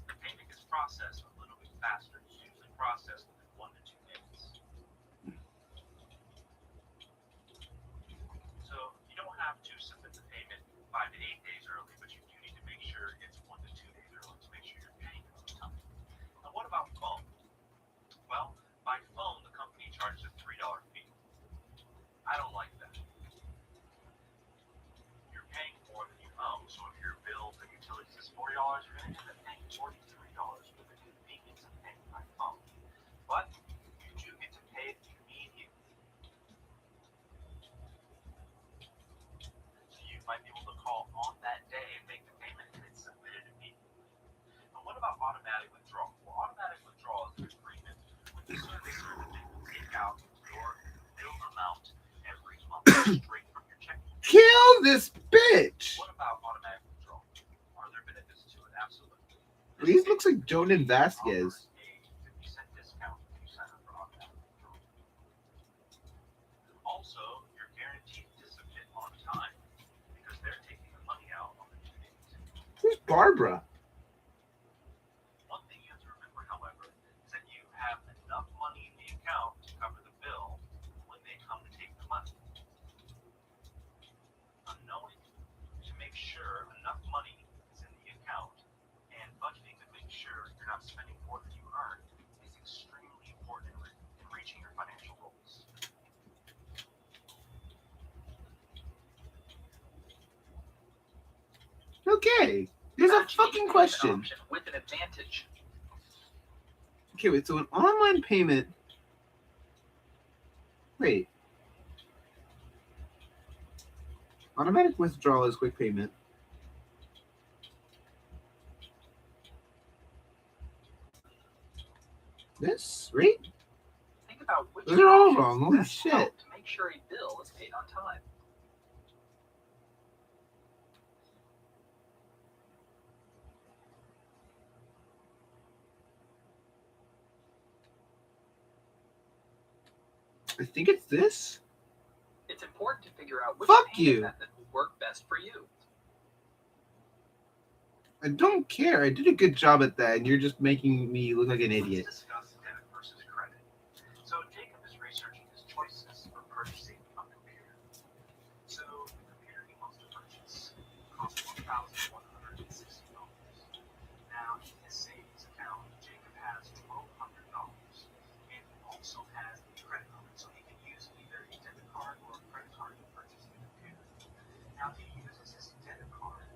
the payment gets processed a little bit faster. It's usually processed within 1 to 2 days. So you don't have to submit the payment 5 to 8 days early, but you do need to make sure it's 1 to 2 days early to make sure you're paying it on time. Now, what about phone? Well, by phone, the company charges a $3 fee. I don't like that. You're paying more than you owe, so if your bill for utilities is $40, you're going to end up paying $43 for the convenience of paying by phone. But you do get to pay it immediately. So you might be able to call on that day and make the payment and it's submitted immediately. But what about automatic withdrawal? Well, automatic withdrawal is an agreement with the servicer that they will take out your bill amount every month straight from your checking. Kill this bitch. What about automatic withdrawal? Are there benefits to it? Absolutely. These looks like Jonan Vasquez. A 50-cent discount if you sign up for automatic withdrawal. Also, you're guaranteed to submit on time because they're taking the money out on the due date. Who's Barbara? One thing you have to remember, however, is that you have enough money in the account to cover the bill when they come to take the money. Unknowing to make sure enough money is in the account and budgeting to make sure you're not spending more than you earn is extremely important in reaching your financial goals. Okay. Here's a fucking question. With an advantage. Okay, wait, so an online payment. Wait. Automatic withdrawal is quick payment. This? Right? Think about which Those are all options wrong. Holy best shit. help to make sure a bill is paid on time. I think it's this. It's important to figure out which Fuck payment you. method will work best for you. I don't care. I did a good job at that, and you're just making me look like an idiot. Let's discuss debit versus credit. So Jacob is researching his choices for purchasing a computer. So the computer he wants to purchase costs $1,160. Now in his savings account, Jacob has $1,200, and he also has a credit card, so he can use either a debit card or a credit card to purchase the computer. Now if he uses his debit card,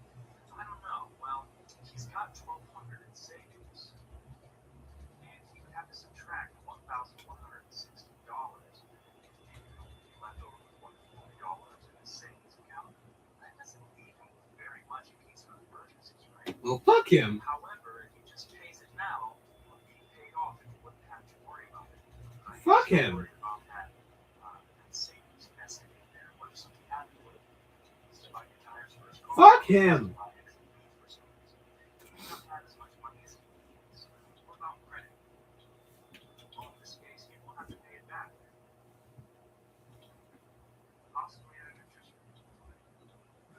I don't know. Well, he's got $1,200 in savings, and he would have to subtract $1,160 and be left over with $140 in his savings account. That doesn't leave him very much in case of emergencies, right? Well, fuck him. However, if he just pays it now, it would be paid off and he wouldn't have to worry about it. Fuck He's him. worried about that savings nested in there. What if something happened with it? Needs to buy your tires for his car. Fuck him.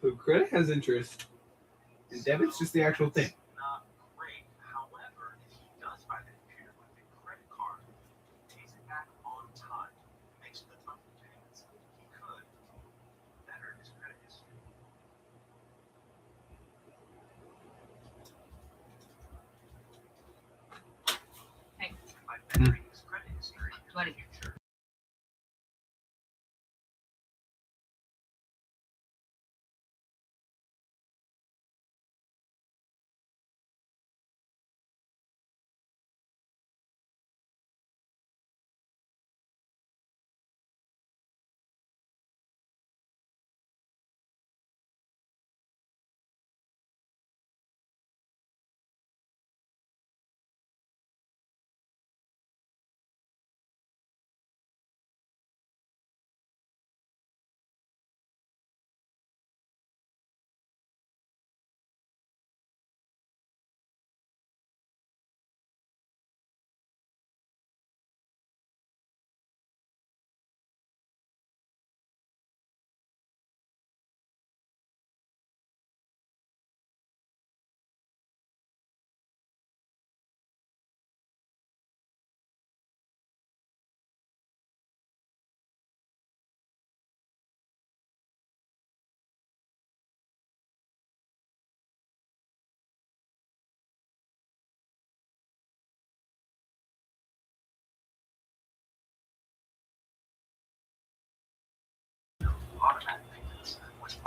So credit has interest, and debit's just the actual thing. Not great. However, if he does buy the computer with a credit card, pays it back on time, makes the monthly payments, he could better his credit history. Hey. By bettering his credit history in the Buddy. future,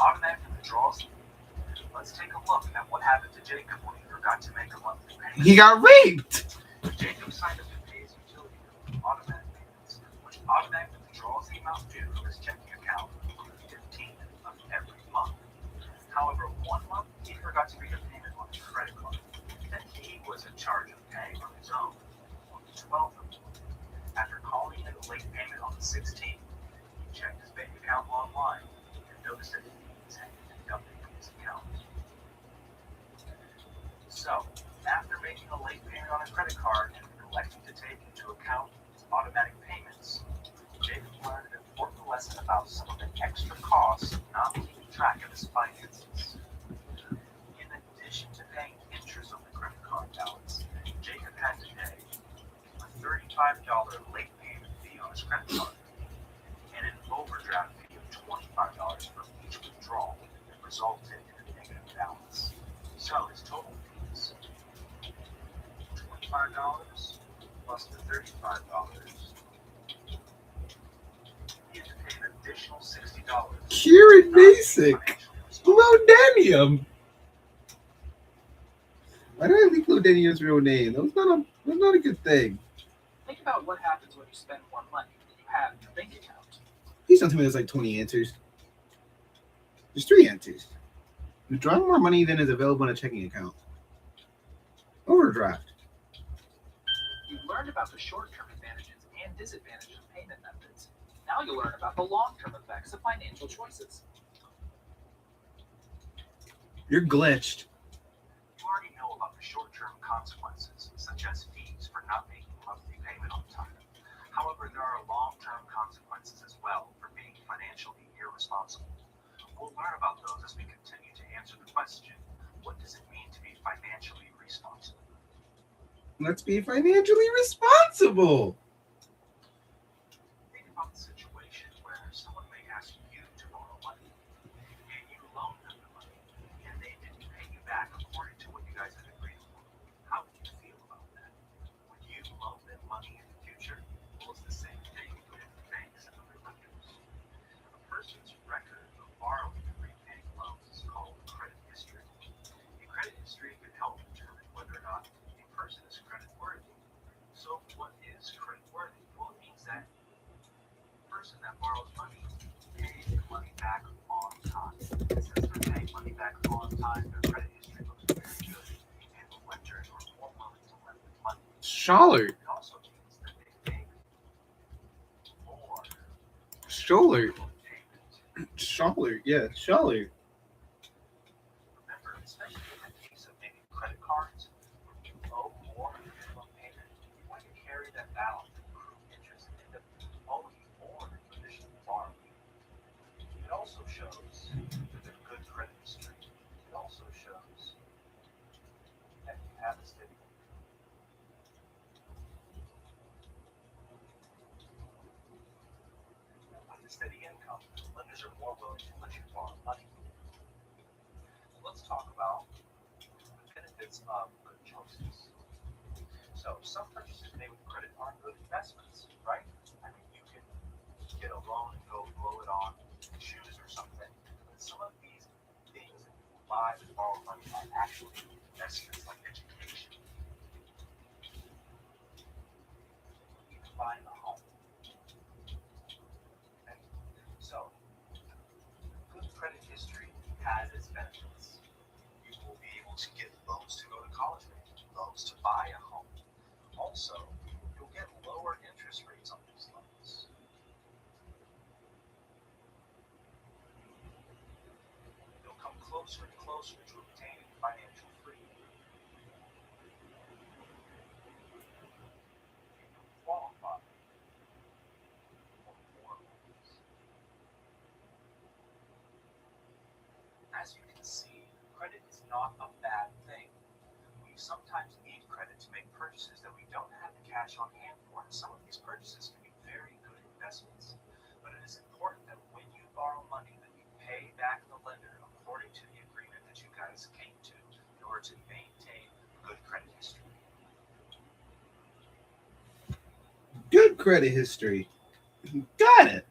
automatic withdrawals. Let's take a look at what happened to Jacob when he forgot to make a monthly payment. He got raped. Jacob signed up to pay his utility bill, automatic payments, which automatically withdraws the amount due from his checking account on the 15th of every month. However, one month he forgot to make a payment on his credit card, and he was in charge of paying on his own on the 12th of the month. After calling in a late payment on the 16th, he checked his bank account online and noticed that fees had been deducted from his account. So, after making a late payment on a credit card and neglecting to take into account his automatic payments, Jacob learned an important lesson about some of the extra costs of not keeping track of his finances. In addition to paying interest on the credit card balance, Jacob had to pay a $35 late payment fee on his credit card and an overdraft fee of $25 for each withdrawal that resulted in a negative balance. So his total fees, $25 plus the $35. He had to pay an additional $60. Kieran Basic. Lodenium. Why did I leak Lodenium's real name? That's not a good thing. Think about what happens when you spend more money than you have in your bank account. Please don't tell me there's like 20 answers. There's 3 answers. Withdrawing more money than is available in a checking account. Overdraft. You learned about the short-term advantages and disadvantages of payment methods. Now you'll learn about the long-term effects of financial choices. You're glitched. You already know about the short-term consequences, such as fees for not making a monthly payment on time. However, there are long-term consequences as well for being financially irresponsible. We'll learn about those as we continue to answer the question, what does it mean to be financially responsible? Let's be financially responsible. Think about the situation where someone may ask you to borrow money, and you loan them the money, and they didn't pay you back according to what you guys had agreed upon. How would you feel about that? Would you loan them money in the future? Well, it's the same thing with banks and other lenders. A person's record of borrowing and repaying loans is called credit history. A credit history can help determine whether or not a person is creditworthy. So, what is creditworthy? Well, it means that the person that borrows money pays the money back on time. And since they're paying money back on time, their credit history looks very good, and the lenders are more willing to lend them money. Scholar. It also means that they make more Scholar. payment. Scholar. Yeah, Scholar. Remember, especially in the case of maybe credit cards, when you owe more than minimum payment, you want to carry that balance and accrue interest and end up owing more than you initially borrowed. It also shows that there's good credit history. It also shows that you have a steady with a steady income. Lenders are more willing to let you borrow money. Let's talk about the benefits of good choices. So some purchases made with credit aren't good investments, right? I mean, you can get a loan and go blow it on shoes or something. But some of these things that you buy with borrowed money are actually investments, like education, even buying a home. Okay? So good credit history has its benefits. You will be able to get loans to go to college, loans to buy a home. Also, you'll get lower interest rates on these loans. You'll come closer and closer to obtaining financial freedom. And you'll qualify for more loans. As you can see, credit is not a bad thing. We sometimes need credit to make purchases that we don't have the cash on hand for, and some of these purchases can be very good investments. But it is important that when you borrow money, that you pay back the lender according to the agreement that you guys came to in order to maintain good credit history. Good credit history. Got it.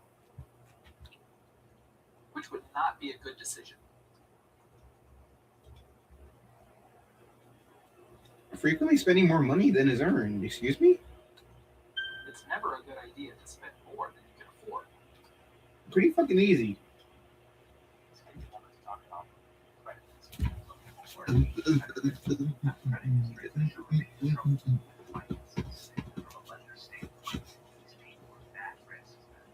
Which would not be be a good decision. Frequently spending more money than is earned. Excuse me? It's never a good idea to spend more than you can afford. Pretty fucking easy.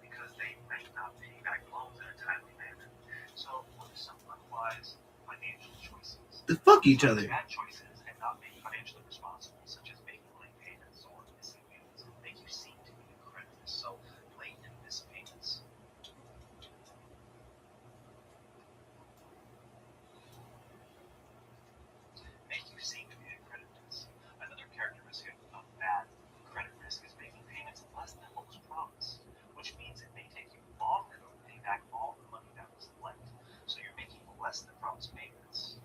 Because they might not pay back loans in a timely manner. So, what are some unwise financial choices? To fuck each other. Bad choices and not being financially responsible, such as making late payments or missing payments, make you seem to be a creditor. So, late and missed payments. Make you seem to be a credit risk. Another characteristic of bad credit risk is making payments less than what was promised, which means it may take you longer to pay back all the money that was lent. So you're making less than promised payments.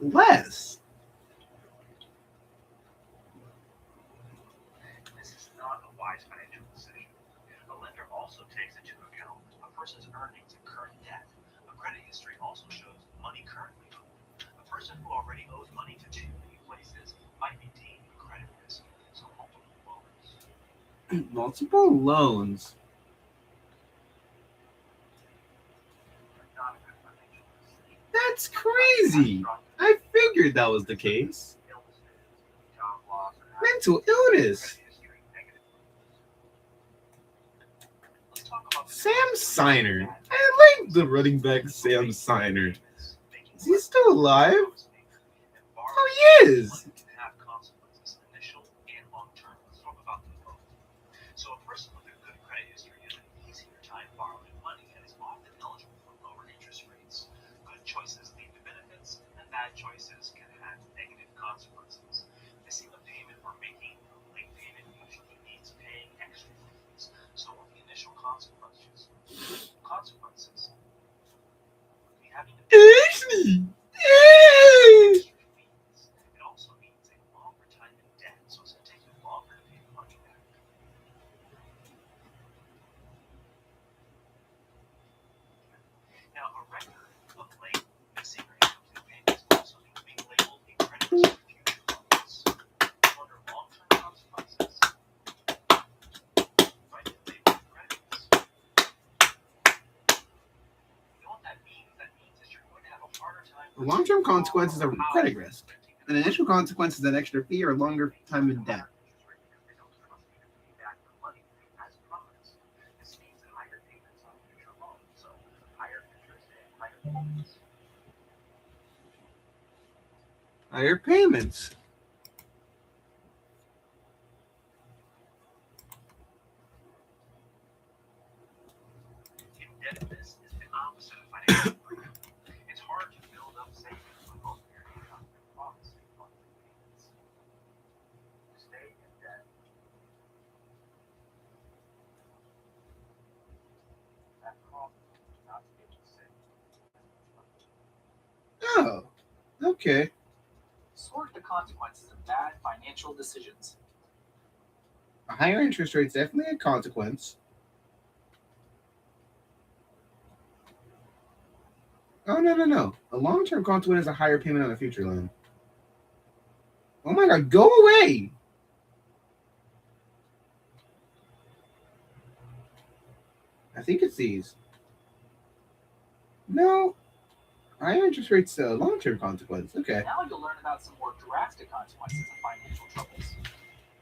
Less. This is not a wise financial decision. A lender also takes into account a person's earnings and current debt. A credit history also shows money currently owed. A person who already owes money to too many places might be deemed a credit risk. So multiple loans. Multiple loans. are not a good financial decision. That's crazy. I figured that was the case. Illnesses, job loss, or Mental illness. credit history negative. Let's talk about the Sam Siner. I like the running back Sam Siner. Is he still alive? Oh, he is. Money can have consequences, initial and long term. Let's talk about them both. So a person with a good credit history has an easier time borrowing money and is often eligible for lower interest rates. Good choices lead to benefits, and bad choices can have negative consequences. Missing a payment or making a late payment usually means paying extra fees. So what are the initial consequences? Be having to Ashley. extra fees. It also means a longer time in debt, so it's going to take you longer to pay the money back. Now, a record of late, missing, or incomplete payments also needs to be labeled a credit risk for future loans. Under long-term consequences, write it labeled credit risk. You know what that means? That means that you're going to have a harder time. The long-term consequences are credit risk. An initial consequence is an extra fee or longer time in debt. Higher payments. Indebtedness is the opposite of financial freedom. It's hard to build up savings when most of your income is promising monthly payments. Stay in debt. That causes you not to be able to save as much money. Oh, okay. Sort the consequences of bad financial decisions. A higher interest rate is definitely a consequence. Oh, no. A long-term consequence is a higher payment on a future loan. Oh my god, go away! I think it's these. No. Higher interest rates, long-term consequence. Okay. Now you'll learn about some more drastic consequences of financial troubles.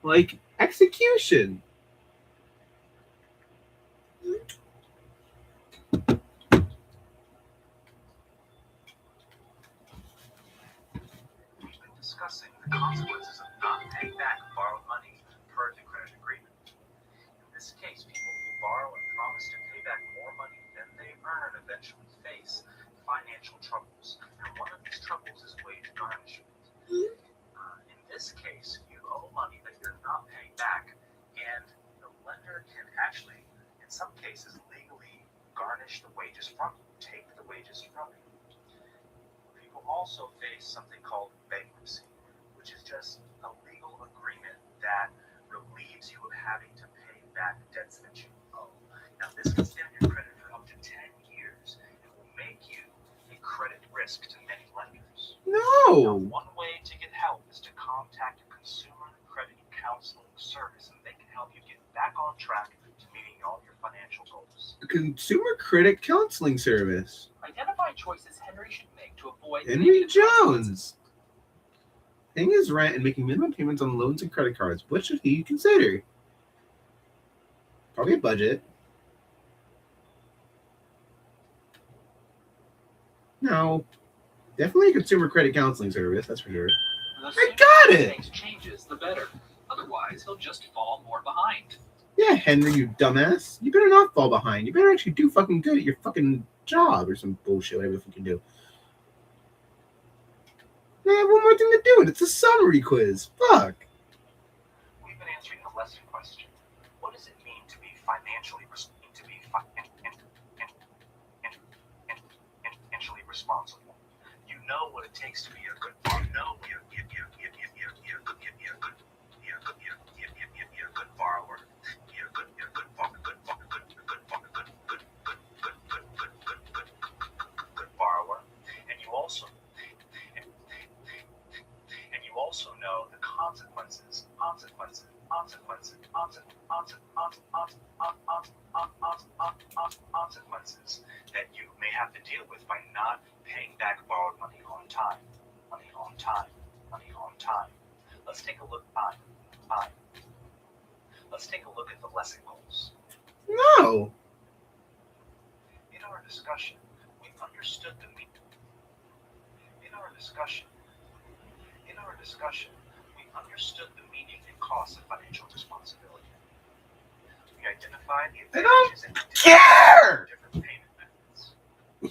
Like execution. We've been discussing the consequences of not paying back borrowed money per the credit agreement. In this case, people who borrow and promise to pay back more money than they earn eventually face financial troubles. And one of these troubles is wage garnishment. In this case, you owe money that you're not paying back, and the lender can actually, in some cases, legally garnish the wages from you, take the wages from you. People also face something called bankruptcy, which is just a legal agreement that relieves you of having to pay back debts that you owe. Now, this can stand your credit for up to 10 risk to many lenders. No. Now, one way to get help is to contact a consumer credit counseling service, and they can help you get back on track to meeting all your financial goals. A consumer credit counseling service. Identify choices Henry should make to avoid Henry negative consequences. Jones. Paying his rent and making minimum payments on loans and credit cards. What should he consider? Probably a budget. No. Definitely a consumer credit counseling service, that's for sure. The I sooner got he it! makes changes, the better. Otherwise, he'll just fall more behind. Yeah, Henry, you dumbass. You better not fall behind. You better actually do fucking good at your fucking job or some bullshit, whatever the fuck you do. I have one more thing to do, and it's a summary quiz. Fuck. We've been answering the lesson question. What does it mean to be financially responsible? You know what it takes to be a good borrower. You know be a good borrower. Good borrower. And you also know the consequences that you may have to deal with by not paying back borrowed money on time. Let's take a look at the lesson goals. No. In our discussion, we understood the meaning. We understood the meaning and costs of financial responsibility. We identified the I don't advantages and care! different payment methods. We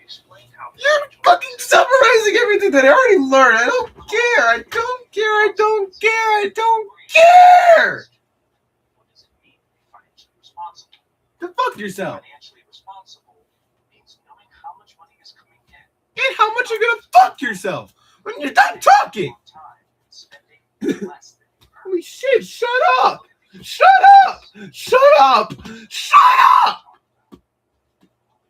explained how You're fucking summarizing everything that I already learned. I don't care. I don't care. I don't care. I don't care. What does it mean to be financially responsible? To fuck yourself. Financially responsible means knowing how much money is coming in. And how much you're gonna fuck yourself when you're done talking. On time and spending less than you earn. Holy shit, shut up! Shut up! Shut up! Shut up! We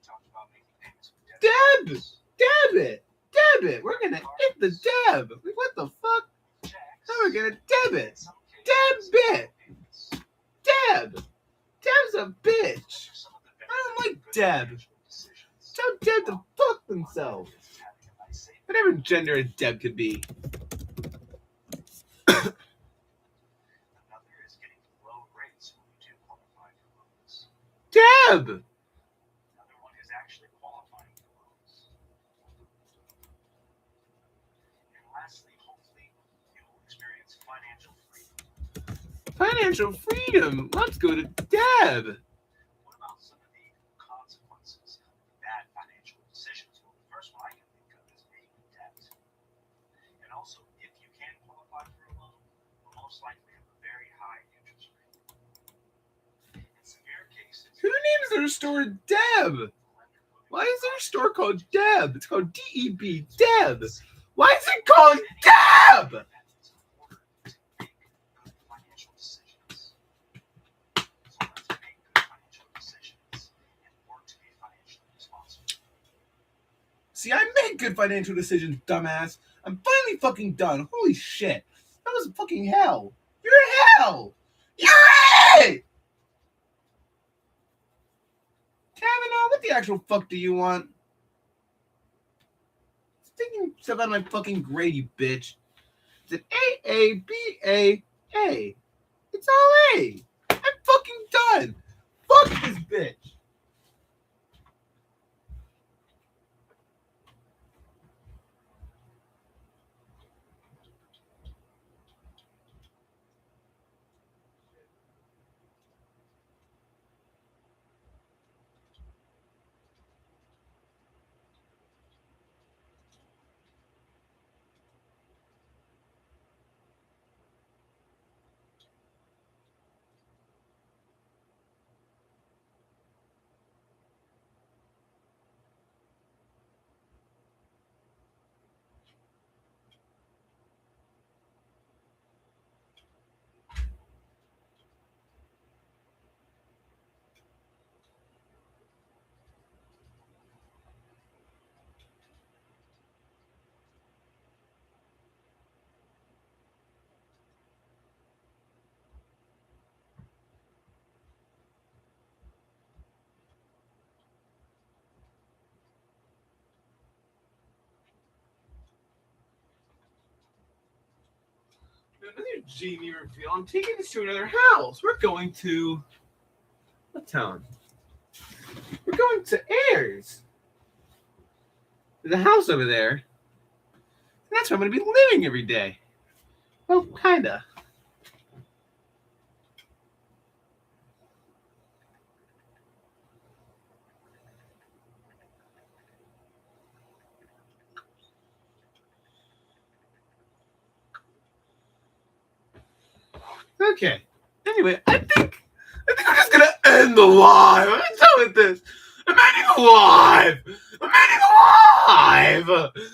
talked about making payments with debit Debit! Debit! We're gonna hit the deb! What the fuck? checks. Now we're gonna debit! In some cases, Debit! payments. Deb! Deb's a bitch! Those are some of the I don't benefits like of good Deb. financial decisions. Tell Deb to fuck themselves! One is having a nice savings. Whatever gender a Deb could be. Another is getting low rates when you do qualify for loans. Deb! Another one is actually qualifying for loans. And lastly, hopefully, you will experience financial freedom. Financial freedom! Let's go to Deb! What about some of the consequences of bad financial decisions? Well, the first one I can think of is being in debt. And also, if you can qualify for a loan, you'll most likely have a very high interest rate. In severe cases, Who names their store Deb? the lender will Why is there a store called Deb? It's called DEB, Deb. Why is it called Deb? methods in order to make good financial decisions. So let's make good financial decisions and work to be financially responsible. See, I make good financial decisions, dumbass. I'm finally fucking done. Holy shit. That was fucking hell. You're hell. You're it! Kavanaugh, what the actual fuck do you want? Sticking stuff out of my fucking grade, you bitch. It's an A. It's all A. I'm fucking done. Fuck this bitch. another genie reveal. I'm taking this to another house. We're going to what town? We're going to Ayers. There's a house over there. And that's where I'm going to be living every day. Well, kinda. Okay. Anyway, I think I'm just gonna end the live. I'm done with this. I'm ending the live. I'm ending the live.